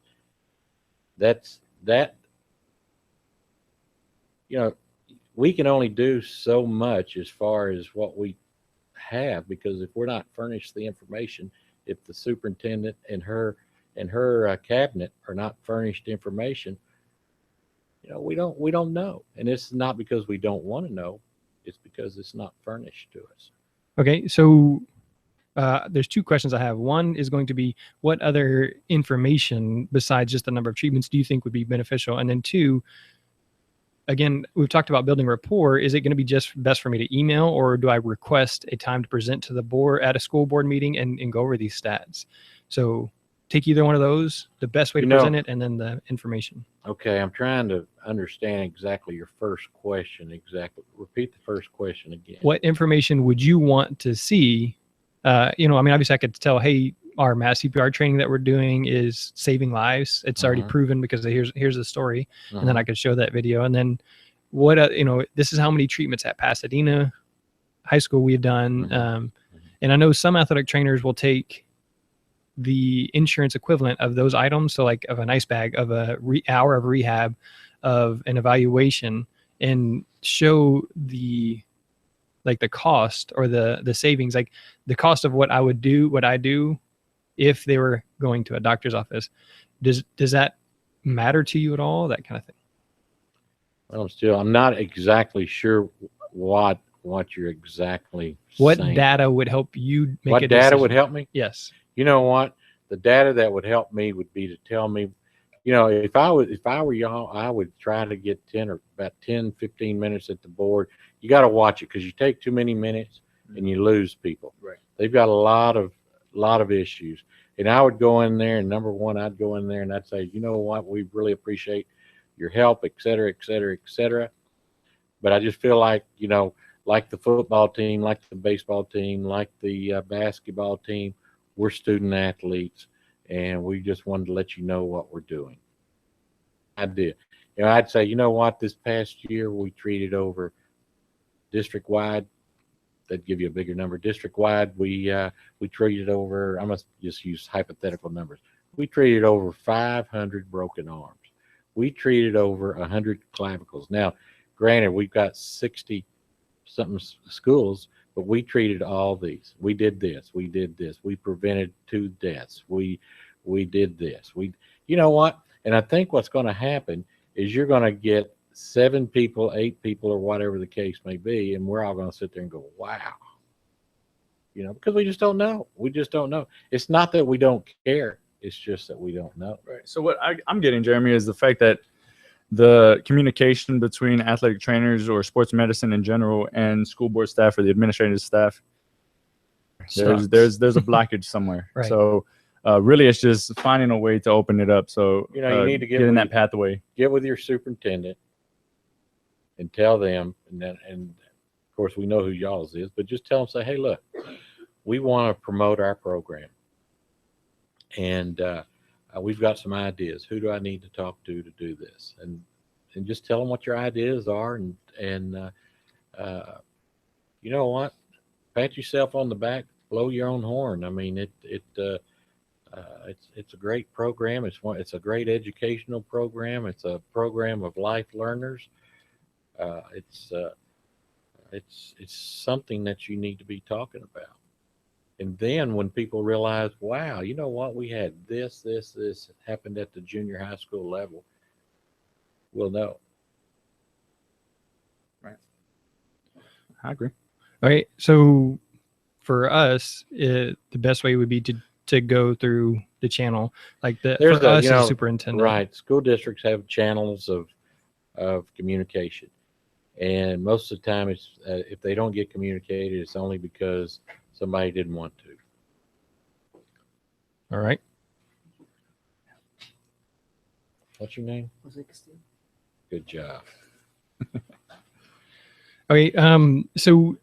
We can only do so much as far as what we have, because if we're not furnished the information, if the superintendent and her cabinet are not furnished information, we don't know. And it's not because we don't want to know, it's because it's not furnished to us. Okay, so there's two questions I have. One is going to be, what other information besides just the number of treatments do you think would be beneficial? And then two, again, we've talked about building rapport. Is it going to be just best for me to email, or do I request a time to present to the board at a school board meeting and go over these stats? So take either one of those, the best way to present it, and then the information. Okay, I'm trying to understand exactly your first question. Exactly. Repeat the first question again. What information would you want to see? Obviously I could tell, hey, our mass CPR training that we're doing is saving lives. It's already proven because here's the story. And then I could show that video. And then this is how many treatments at Pasadena High School we've done. And I know some athletic trainers will take the insurance equivalent of those items. So like of an ice bag, of a hour of rehab, of an evaluation, and show the cost or the savings, like the cost of what I do if they were going to a doctor's office. Does that matter to you at all? That kind of thing. Well, I'm not exactly sure what you're exactly what saying. Data would help you make what a data decision? Would help me? Yes. You know what? The data that would help me would be to tell me, if I were y'all, I would try to get about 10, 15 minutes at the board. You got to watch it, because you take too many minutes and you lose people. Right. They've got a lot of issues. And I would go in there, and number one, I'd go in there and I'd say, you know what? We really appreciate your help, et cetera, et cetera, et cetera. But I just feel like, like the football team, like the baseball team, like the basketball team, we're student athletes, and we just wanted to let you know what we're doing. I did. I'd say, you know what, this past year we treated over district-wide. That'd give you a bigger number. District-wide, we treated over, I must just use hypothetical numbers. We treated over 500 broken arms. We treated over 100 clavicles. Now, granted, we've got 60-something schools, but we treated all these. We did this. We did this. We prevented 2 deaths. We did this. You know what? And I think what's going to happen is you're going to get 7 people, 8 people, or whatever the case may be, and we're all going to sit there and go, wow. Because we just don't know. We just don't know. It's not that we don't care. It's just that we don't know. Right. So what I'm getting, Jeremy, is the fact that the communication between athletic trainers or sports medicine in general and school board staff or the administrative staff, there's a blockage somewhere. Right. So really, it's just finding a way to open it up. So you need to get in that pathway. Get with your superintendent and tell them, and of course we know who y'all's is, but just tell them, say, hey, look, we want to promote our program, and we've got some ideas. Who do I need to talk to do this? And just tell them what your ideas are, and you know what? Pat yourself on the back, blow your own horn. I mean, it's a great program. It's a great educational program. It's a program of life learners. It's something that you need to be talking about. And then when people realize, wow, you know what, we had this happened at the junior high school level, we'll know. Right. I agree. All right. So for us, the best way would be to go through the channel, like for us as a superintendent. Right. School districts have channels of communication. And most of the time, it's if they don't get communicated, it's only because somebody didn't want to. All right. What's your name? Good job. Okay. So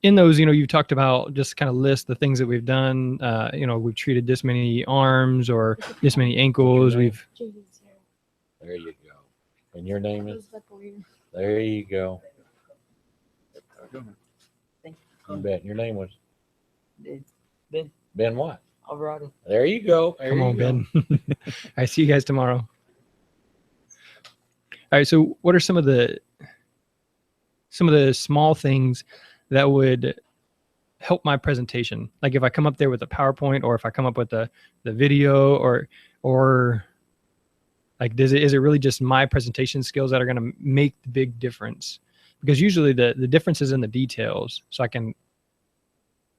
in those, you've talked about just kind of list the things that we've done. We've treated this many arms or this many ankles. We've. There you go. And your name is? There you go. You bet. Your name was? Ben. Ben what? Alvarado. There you go. Come on, Ben. I see you guys tomorrow. All right. So what are some of the small things that would help my presentation? Like if I come up there with a PowerPoint, or if I come up with the video, or like, is it really just my presentation skills that are going to make the big difference? Because usually the difference is in the details. So I can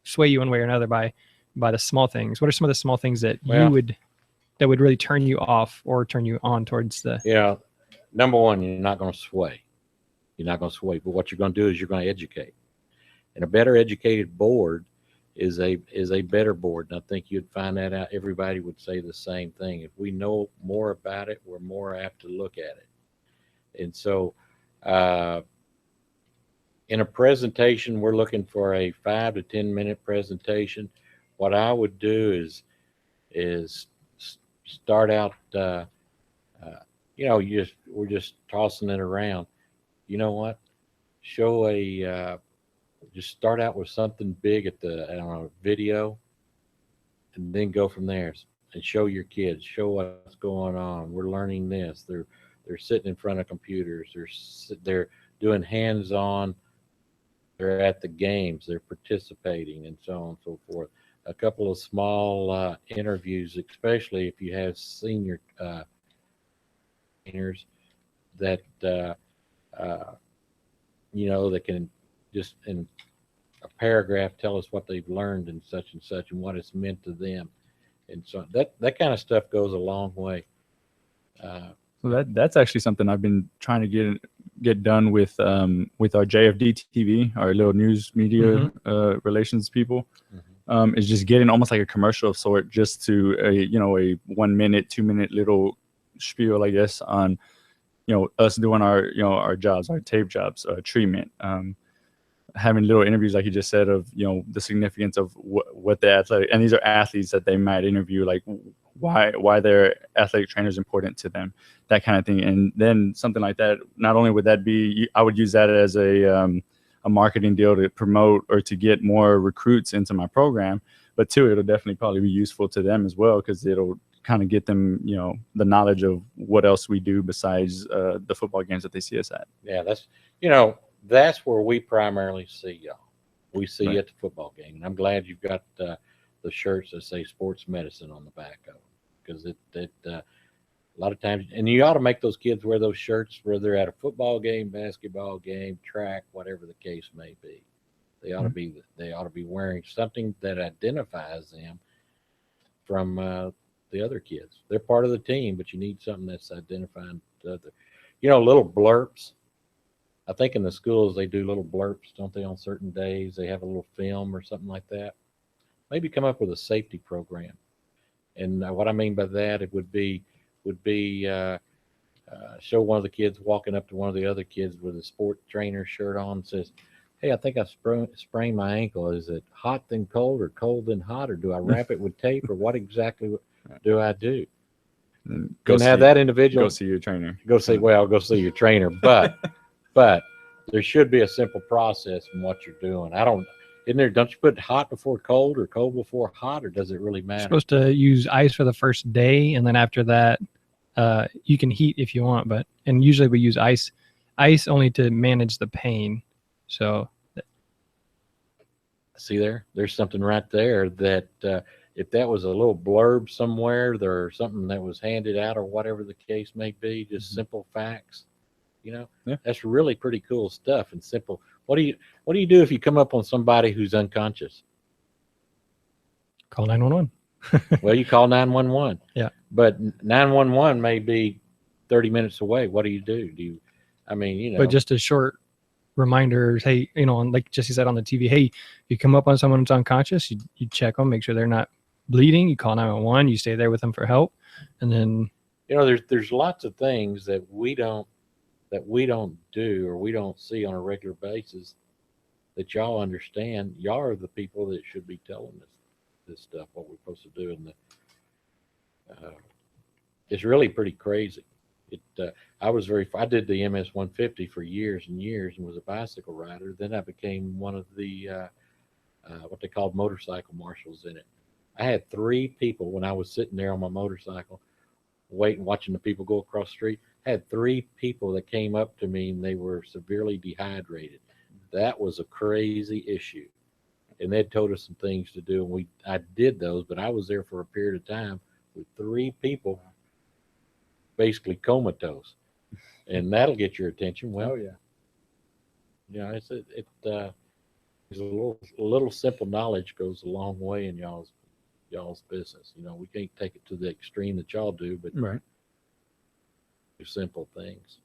sway you one way or another by the small things. What are some of the small things that that would really turn you off or turn you on towards the? Yeah. Number one, you're not going to sway. You're not going to sway. But what you're going to do is you're going to educate. And a better educated board is a better board. And I think you'd find that out. Everybody would say the same thing. If we know more about it, we're more apt to look at it. And so in a presentation, we're looking for a 5 to 10 minute presentation. What I would do is start out, we're just tossing it around. You know what? Just start out with something big at the video, and then go from there and show your kids, show what's going on. We're learning this. They're sitting in front of computers. They're doing hands-on. They're at the games. They're participating, and so on and so forth. A couple of small interviews, especially if you have senior trainers that that can just in a paragraph tell us what they've learned and such and what it's meant to them, and so that kind of stuff goes a long way. So that's actually something I've been trying to get done with our JFD TV, our little news media relations people. Is just getting almost like a commercial of sort, just to a 1 minute, 2 minute little spiel, I guess, on us doing our jobs, our tape jobs, treatment, having little interviews, like you just said, of, you know, the significance of what the athletic, and these are athletes that they might interview, like why their athletic trainer is important to them, that kind of thing. And then something like that, not only would that be, I would use that as a marketing deal to promote or to get more recruits into my program, but two, it'll definitely probably be useful to them as well, because it'll kind of get them, you know, the knowledge of what else we do besides the football games that they see us at. Yeah, that's, you know, that's where we primarily see y'all. We see Right. you at the football game, and I'm glad you've got the shirts that say sports medicine on the back of them, because a lot of times, and you ought to make those kids wear those shirts whether they're at a football game, basketball game, track, whatever the case may be. They ought to be wearing something that identifies them from the other kids. They're part of the team, but you need something that's identifying the other. You know, little blurps. I think in the schools they do little blurps, don't they, on certain days? They have a little film or something like that. Maybe come up with a safety program. And what I mean by that, it would be show one of the kids walking up to one of the other kids with a sport trainer shirt on and says, "Hey, I think I sprained my ankle. Is it hot then cold or cold then hot, or do I wrap it with tape, or what exactly do I do?" And Go have that individual go see your trainer. go see your trainer, but there should be a simple process in what you're doing. Don't you put hot before cold or cold before hot, or does it really You're matter? supposed to use ice for the first day, and then after that, you can heat if you want, and usually we use ice only to manage the pain. So See there's something right there that if that was a little blurb somewhere, or something that was handed out, or whatever the case may be, just simple facts, you know, Yeah. that's really pretty cool stuff and simple. What do you do if you come up on somebody who's unconscious? call 911. Well, you call 911. Yeah. But 911 may be 30 minutes away. What do you do? I mean, you know. But just a short reminder, hey, you know, like Jesse said on the TV, hey, if you come up on someone who's unconscious, you check them, make sure they're not bleeding. You call 911. You stay there with them for help, and then You know, there's lots of things that we don't do, or we don't see on a regular basis, that y'all understand. Y'all are the people that should be telling us this stuff, what we're supposed to do. And it's really pretty crazy. I did the MS 150 for years and years and was a bicycle rider. Then I became one of the what they called motorcycle marshals in it. I had 3 people when I was sitting there on my motorcycle watching the people go across the street. I had 3 people that came up to me and they were severely dehydrated. That was a crazy issue. And they'd told us some things to do, and I did those, but I was there for a period of time with 3 people basically comatose. And that'll get your attention. Well, Oh yeah. you know, it's a little simple knowledge goes a long way in y'all's business. You know, we can't take it to the extreme that y'all do, but Right. do simple things.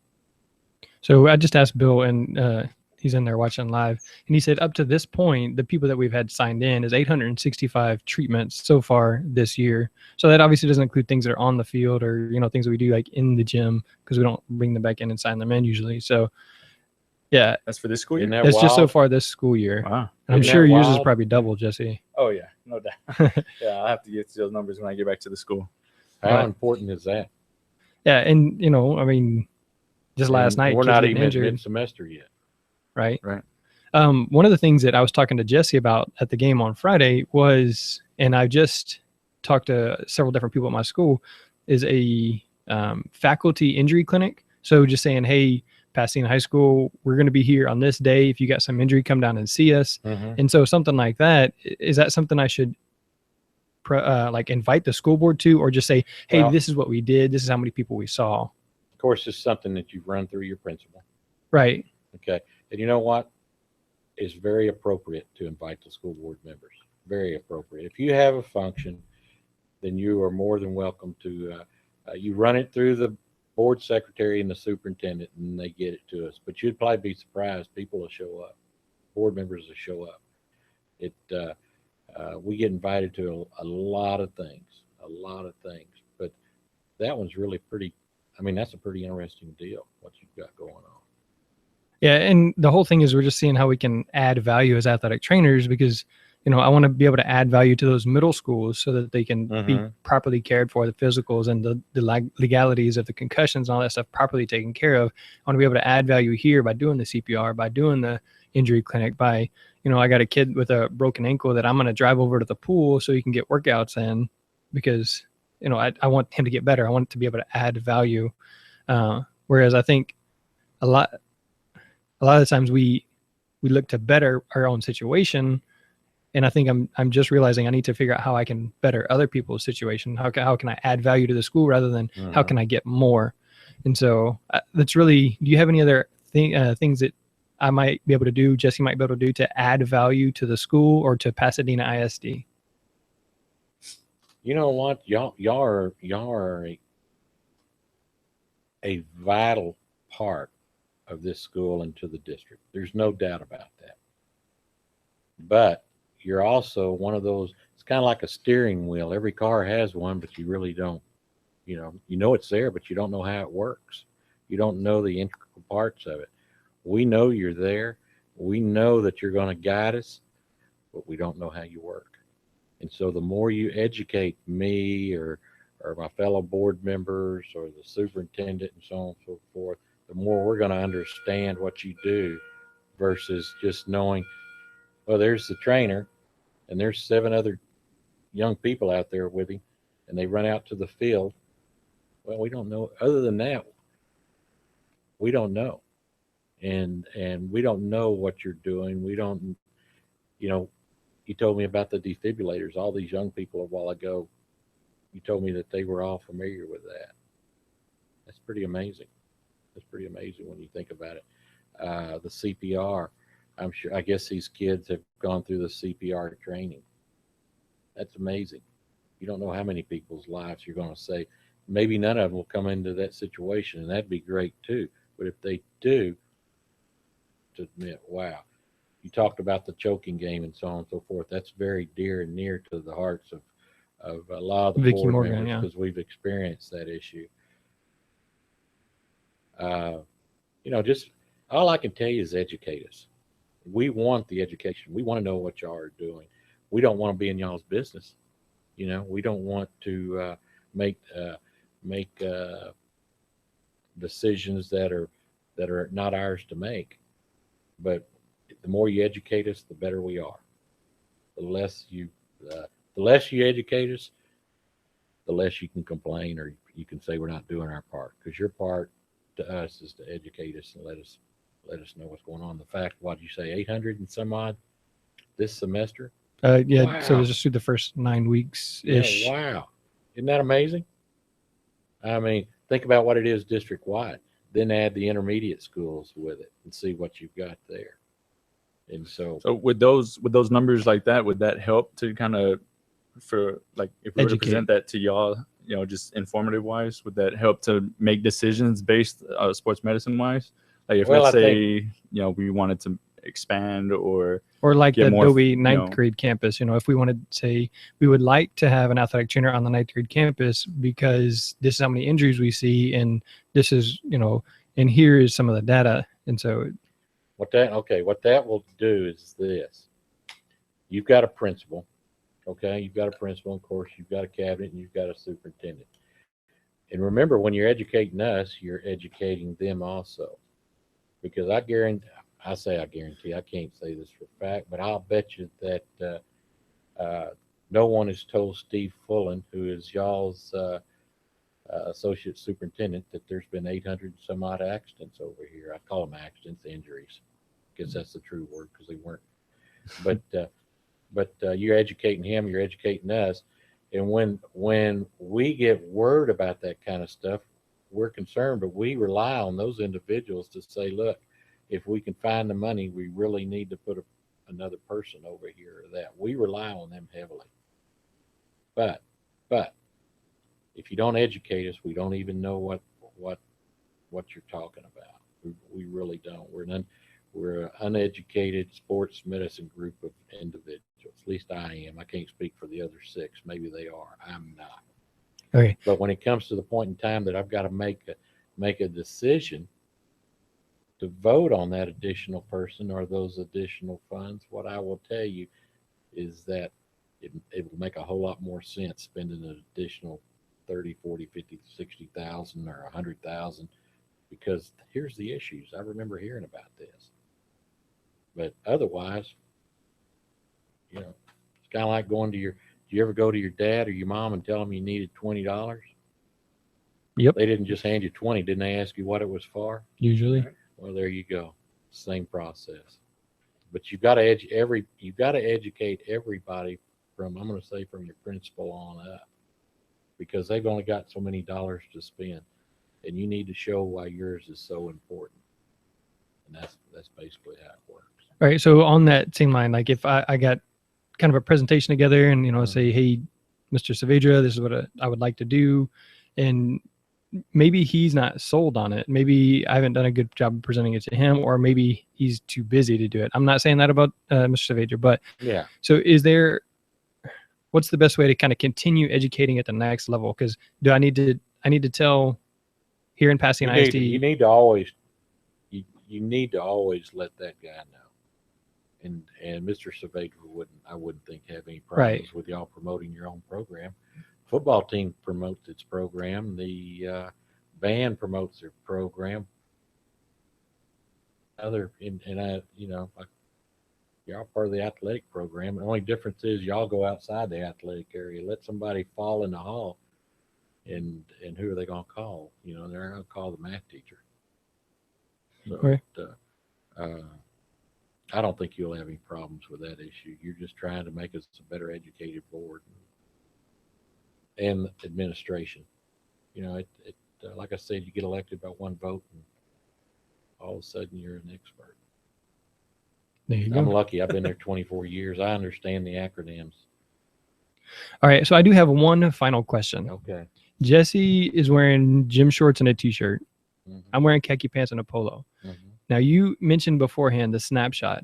So I just asked Bill, and he's in there watching live, and he said up to this point, the people that we've had signed in is 865 treatments so far this year. So that obviously doesn't include things that are on the field, or, you know, things that we do like in the gym, because we don't bring them back in and sign them in usually. So yeah, That's for this school year. Isn't that it's just so wild? far this school year. Wow. And I'm Isn't sure that yours is wild? probably double, Jesse. Oh yeah, no doubt. Yeah, I'll have to get to those numbers when I get back to the school. How Right. important is that? Yeah, and you know, I mean, just last And night we're kids not getting even injured, mid-semester yet. right? Right. One of the things that I was talking to Jesse about at the game on Friday was, and I just talked to several different people at my school, is a faculty injury clinic. So just saying, hey, Pasadena High School, we're going to be here on this day. If you got some injury, come down and see us. Mm-hmm. And so something like that, is that something I should like invite the school board to, or just say, hey, Well- this is what we did. This is how many people we saw. Of course, it's something that you've run through your principal. Right. Okay. And you know what? It's very appropriate to invite the school board members. Very appropriate. If you have a function, then you are more than welcome to, you run it through the board secretary and the superintendent, and they get it to us. But you'd probably be surprised. People will show up. Board members will show up. We get invited to a lot of things, but that one's really pretty. I mean, that's a pretty interesting deal, what you've got going on. Yeah, and the whole thing is we're just seeing how we can add value as athletic trainers because, I want to be able to add value to those middle schools so that they can be properly cared for, the physicals and the legalities of the concussions and all that stuff properly taken care of. I want to be able to add value here by doing the CPR, by doing the injury clinic, by, I got a kid with a broken ankle that I'm going to drive over to the pool so he can get workouts in because, I want him to get better. I want to be able to add value. Whereas I think a lot of the times we look to better our own situation, and I think I'm just realizing I need to figure out how I can better other people's situation. How can I add value to the school rather than how can I get more? And so that's really. Do you have any other things that I might be able to do, Jesse might be able to do to add value to the school or to Pasadena ISD? You know what? Y'all are a vital part of this school and to the district. There's no doubt about that. But you're also one of those, it's kind of like a steering wheel. Every car has one, but you really don't, you know it's there, but you don't know how it works. You don't know the integral parts of it. We know you're there. We know that you're going to guide us, but we don't know how you work. And so the more you educate me or my fellow board members or the superintendent and so on and so forth, the more we're going to understand what you do versus just knowing, well, there's the trainer and there's 7 other young people out there with him and they run out to the field. Well, we don't know. Other than that, we don't know. And we don't know what you're doing. We don't, you told me about the defibrillators. All these young people a while ago, you told me that they were all familiar with that. That's pretty amazing. That's pretty amazing when you think about it. The CPR, I guess these kids have gone through the CPR training. That's amazing. You don't know how many people's lives you're going to save. Maybe none of them will come into that situation, and that'd be great too. But if they do, to admit, wow. You talked about the choking game and so on and so forth. That's very dear and near to the hearts of a lot of the Vicky board Morgan, members because we've experienced that issue. Just all I can tell you is educate us. We want the education. We want to know what y'all are doing. We don't want to be in y'all's business. We don't want to make decisions that are not ours to make. But the more you educate us, the better we are. The less you educate us, the less you can complain or you can say we're not doing our part. Because your part to us is to educate us and let us know what's going on. The fact, what did you say, 800 and some odd this semester? Yeah. Wow. So just through the first 9 weeks ish. Yeah, wow. Isn't that amazing? I mean, think about what it is district wide. Then add the intermediate schools with it and see what you've got there. And so with those numbers like that, would that help to kind of, for like, if we were to present that to y'all, just informative wise, would that help to make decisions based sports medicine wise? Like if let's say we wanted to expand or like the Adobe ninth grade campus, if we wanted to say we would like to have an athletic trainer on the ninth grade campus because this is how many injuries we see and this is, and here is some of the data. And so what that will do is this. You've got a principal, okay? You've got a principal, of course, you've got a cabinet, and you've got a superintendent. And remember, when you're educating us, you're educating them also. Because I guarantee, I can't say this for a fact, but I'll bet you that no one has told Steve Fullen, who is y'all's associate superintendent, that there's been 800 some odd accidents over here. I call them accidents, injuries. I guess that's the true word because they weren't. But you're educating him, you're educating us, and when we get word about that kind of stuff, we're concerned, but we rely on those individuals to say, look, if we can find the money, we really need to put another person over here or that. We rely on them heavily. But if you don't educate us, we don't even know what you're talking about. We really don't. We're an uneducated sports medicine group of individuals. At least I am. I can't speak for the other 6. Maybe they are. I'm not. Okay. But when it comes to the point in time that I've got to make a decision, to vote on that additional person or those additional funds, what I will tell you is that it will make a whole lot more sense spending an additional 30, 40, 50, 60,000 or 100,000, because here's the issues. I remember hearing about this. But otherwise, you know, it's kind of like going to do you ever go to your dad or your mom and tell them you needed $20? Yep. They didn't just hand you 20. Didn't they ask you what it was for? Usually. Well, there you go. Same process. But you've got to educate everybody from, I'm going to say, from your principal on up, because they've only got so many dollars to spend, and you need to show why yours is so important. And that's basically how it works. All right. So on that same line, like if I got kind of a presentation together and, say, hey, Mr. Saavedra, this is what I would like to do. And maybe he's not sold on it. Maybe I haven't done a good job of presenting it to him, or maybe he's too busy to do it. I'm not saying that about Mr. Saavedra, but yeah. So what's the best way to kind of continue educating at the next level? Because I need to tell here in Pasadena ISD. You need to always let that guy know. And Mr. Saavedra I wouldn't think have any problems with y'all promoting your own program. Football team promotes its program. The band promotes their program. Y'all part of the athletic program. The only difference is y'all go outside the athletic area. Let somebody fall in the hall, and who are they going to call? They're going to call the math teacher. So, I don't think you'll have any problems with that issue. You're just trying to make us a better educated board and administration. Like I said, you get elected by one vote, and all of a sudden you're an expert. There you go. I'm lucky. I've been there 24 years. I understand the acronyms. All right. So I do have one final question. Okay. Jesse is wearing gym shorts and a t-shirt. Mm-hmm. I'm wearing khaki pants and a polo. Mm-hmm. Now, you mentioned beforehand the snapshot,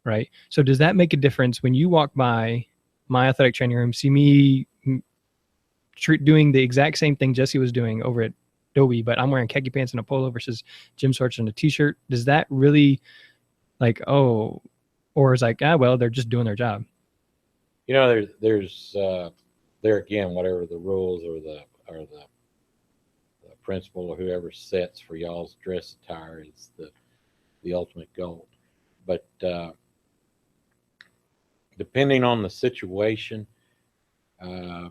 right? So does that make a difference when you walk by my athletic training room, see me doing the exact same thing Jesse was doing over at Dobie, but I'm wearing khaki pants and a polo versus gym shorts and a t-shirt? Does that really or is well, they're just doing their job? There's there again, whatever the rules or the principal or whoever sets for y'all's dress attire is the ultimate goal. But depending on the situation, I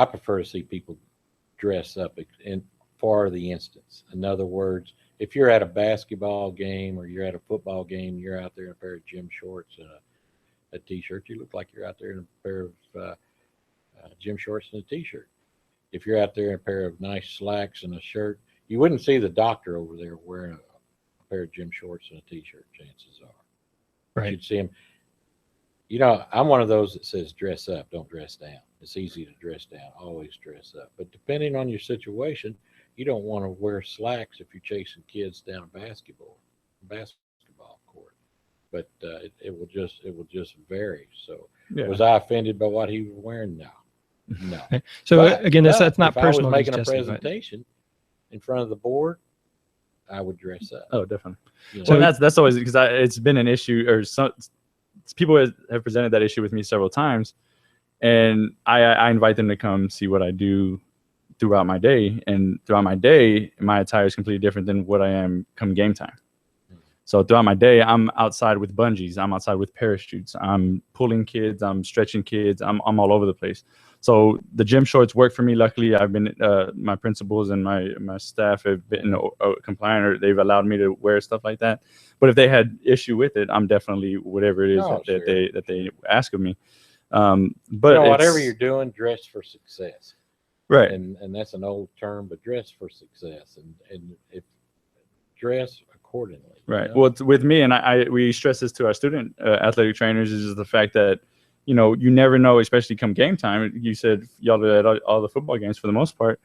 prefer to see people dress up for the instance. In other words, if you're at a basketball game or you're at a football game, you're out there in a pair of gym shorts and a t-shirt, you look like you're out there in a pair of gym shorts and a t-shirt. If you're out there in a pair of nice slacks and a shirt, you wouldn't see the doctor over there wearing a pair of gym shorts and a t-shirt, chances are. Right. You'd see him. I'm one of those that says dress up, don't dress down. It's easy to dress down, always dress up. But depending on your situation, you don't want to wear slacks if you're chasing kids down a basketball court. But it will just vary. So was I offended by what he was wearing? No. Okay. So again, that's not if personal. I was making a Jesse, presentation in front of the board, I would dress up. Oh, definitely. So that's always because it's been an issue, or some people have presented that issue with me several times, and I invite them to come see what I do throughout my day, and throughout my day, my attire is completely different than what I am come game time. So throughout my day, I'm outside with bungees, I'm outside with parachutes, I'm pulling kids, I'm stretching kids, I'm all over the place. So the gym shorts work for me. Luckily, I've been my principals and my staff have been compliant, or they've allowed me to wear stuff like that. But if they had issue with it, I'm definitely whatever it is that they ask of me. But whatever you're doing, dress for success. Right. And that's an old term, but dress for success, and if dress accordingly. Right. Well, with me, and we stress this to our student athletic trainers, is the fact that you never know, especially come game time. You said y'all did all the football games for the most part.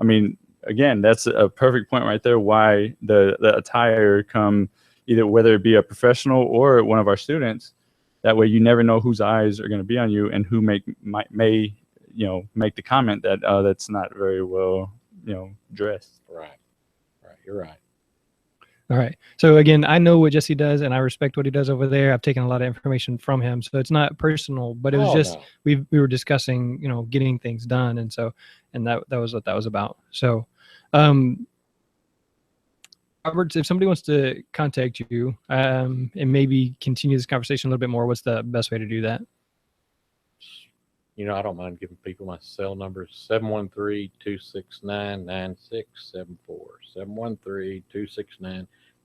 I mean, again, that's a perfect point right there. Why the attire come either whether it be a professional or one of our students. That way, you never know whose eyes are going to be on you and who may make the comment that that's not very well dressed. Right. You're right. All right. So again, I know what Jesse does, and I respect what he does over there. I've taken a lot of information from him, so it's not personal, but it was Oh, just no. we were discussing, getting things done, and that was what that was about. So, um, Roberts, if somebody wants to contact you, and maybe continue this conversation a little bit more, what's the best way to do that? I don't mind giving people my cell number, 713-269-9674,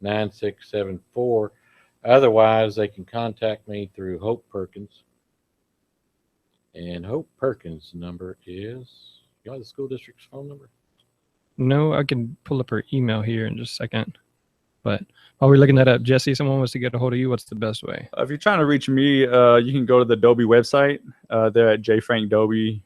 713-269-9674. Otherwise, they can contact me through Hope Perkins. And Hope Perkins' number is, you know the school district's phone number? No, I can pull up her email here in just a second. But while we're looking that up, Jesse, someone wants to get a hold of you. What's the best way? If you're trying to reach me, you can go to the Dobie website. They're at jfrankdobie,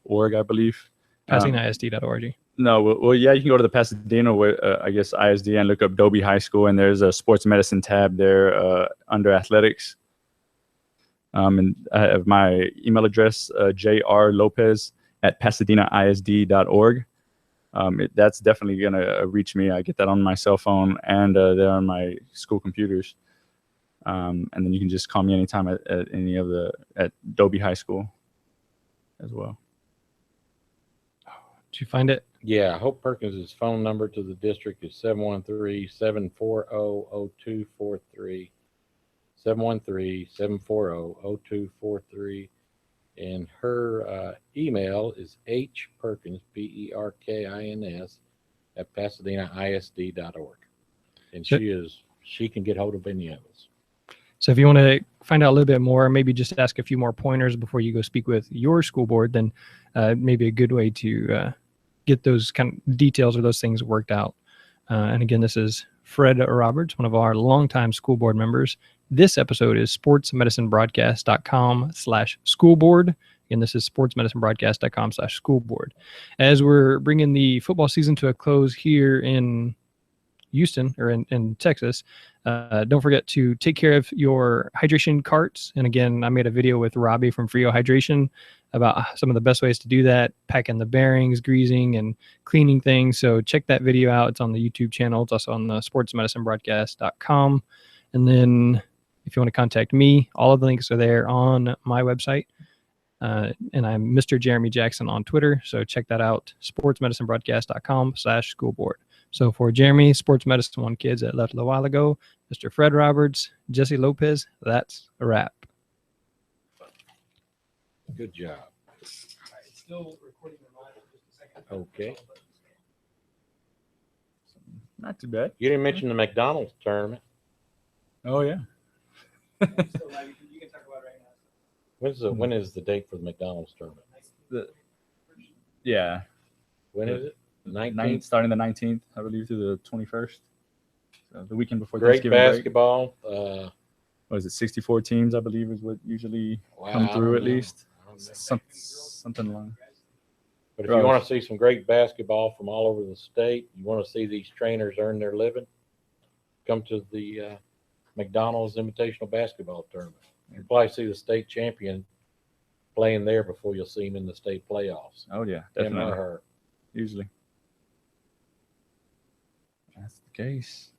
.org, I believe. PasadenaISD.org. No, well, yeah, you can go to the Pasadena, ISD, and look up Dobie High School, and there's a sports medicine tab there under athletics. And I have my email address, jrlopez@pasadenaisd.org. That's definitely going to reach me. I get that on my cell phone, and they're on my school computers. And then you can just call me anytime at Dobie High School as well. Did you find it? Yeah, Hope Perkins' phone number to the district is 713-740-0243. 713-740-0243. And her email is hperkins, Perkins, at PasadenaISD.org. And she can get hold of any of us. So if you want to find out a little bit more, maybe just ask a few more pointers before you go speak with your school board, then maybe a good way to get those kind of details or those things worked out. And again, this is Fred Roberts, one of our longtime school board members. This episode is sportsmedicinebroadcast.com/school board. And this is sportsmedicinebroadcast.com/school board. As we're bringing the football season to a close here in Houston or in Texas, don't forget to take care of your hydration carts. And again, I made a video with Robbie from Frio Hydration about some of the best ways to do that, packing the bearings, greasing, and cleaning things. So check that video out. It's on the YouTube channel. It's also on the sportsmedicinebroadcast.com. And then if you want to contact me, all of the links are there on my website. And I'm Mr. Jeremy Jackson on Twitter. So check that out, sportsmedicinebroadcast.com/school board. So for Jeremy, Sports Medicine One Kids that left a little while ago, Mr. Fred Roberts, Jesse Lopez, that's a wrap. Good job. Still recording the live for just a second. Okay. Not too bad. You didn't mention the McDonald's tournament. Oh, yeah. You can talk about it right now. When is the date for the McDonald's tournament? Yeah. When is it? 19th. Starting the 19th, I believe, to the 21st. So the weekend before Great Thanksgiving break. basketball. What is it? 64 teams, I believe, is what usually Wow, come I through don't at know. least. I don't know. Something along. But if you want to see some great basketball from all over the state, you want to see these trainers earn their living, come to the McDonald's Invitational Basketball Tournament. You'll probably see the state champion playing there before you'll see him in the state playoffs. Oh, yeah, Him or definitely. her. Usually. That's the case.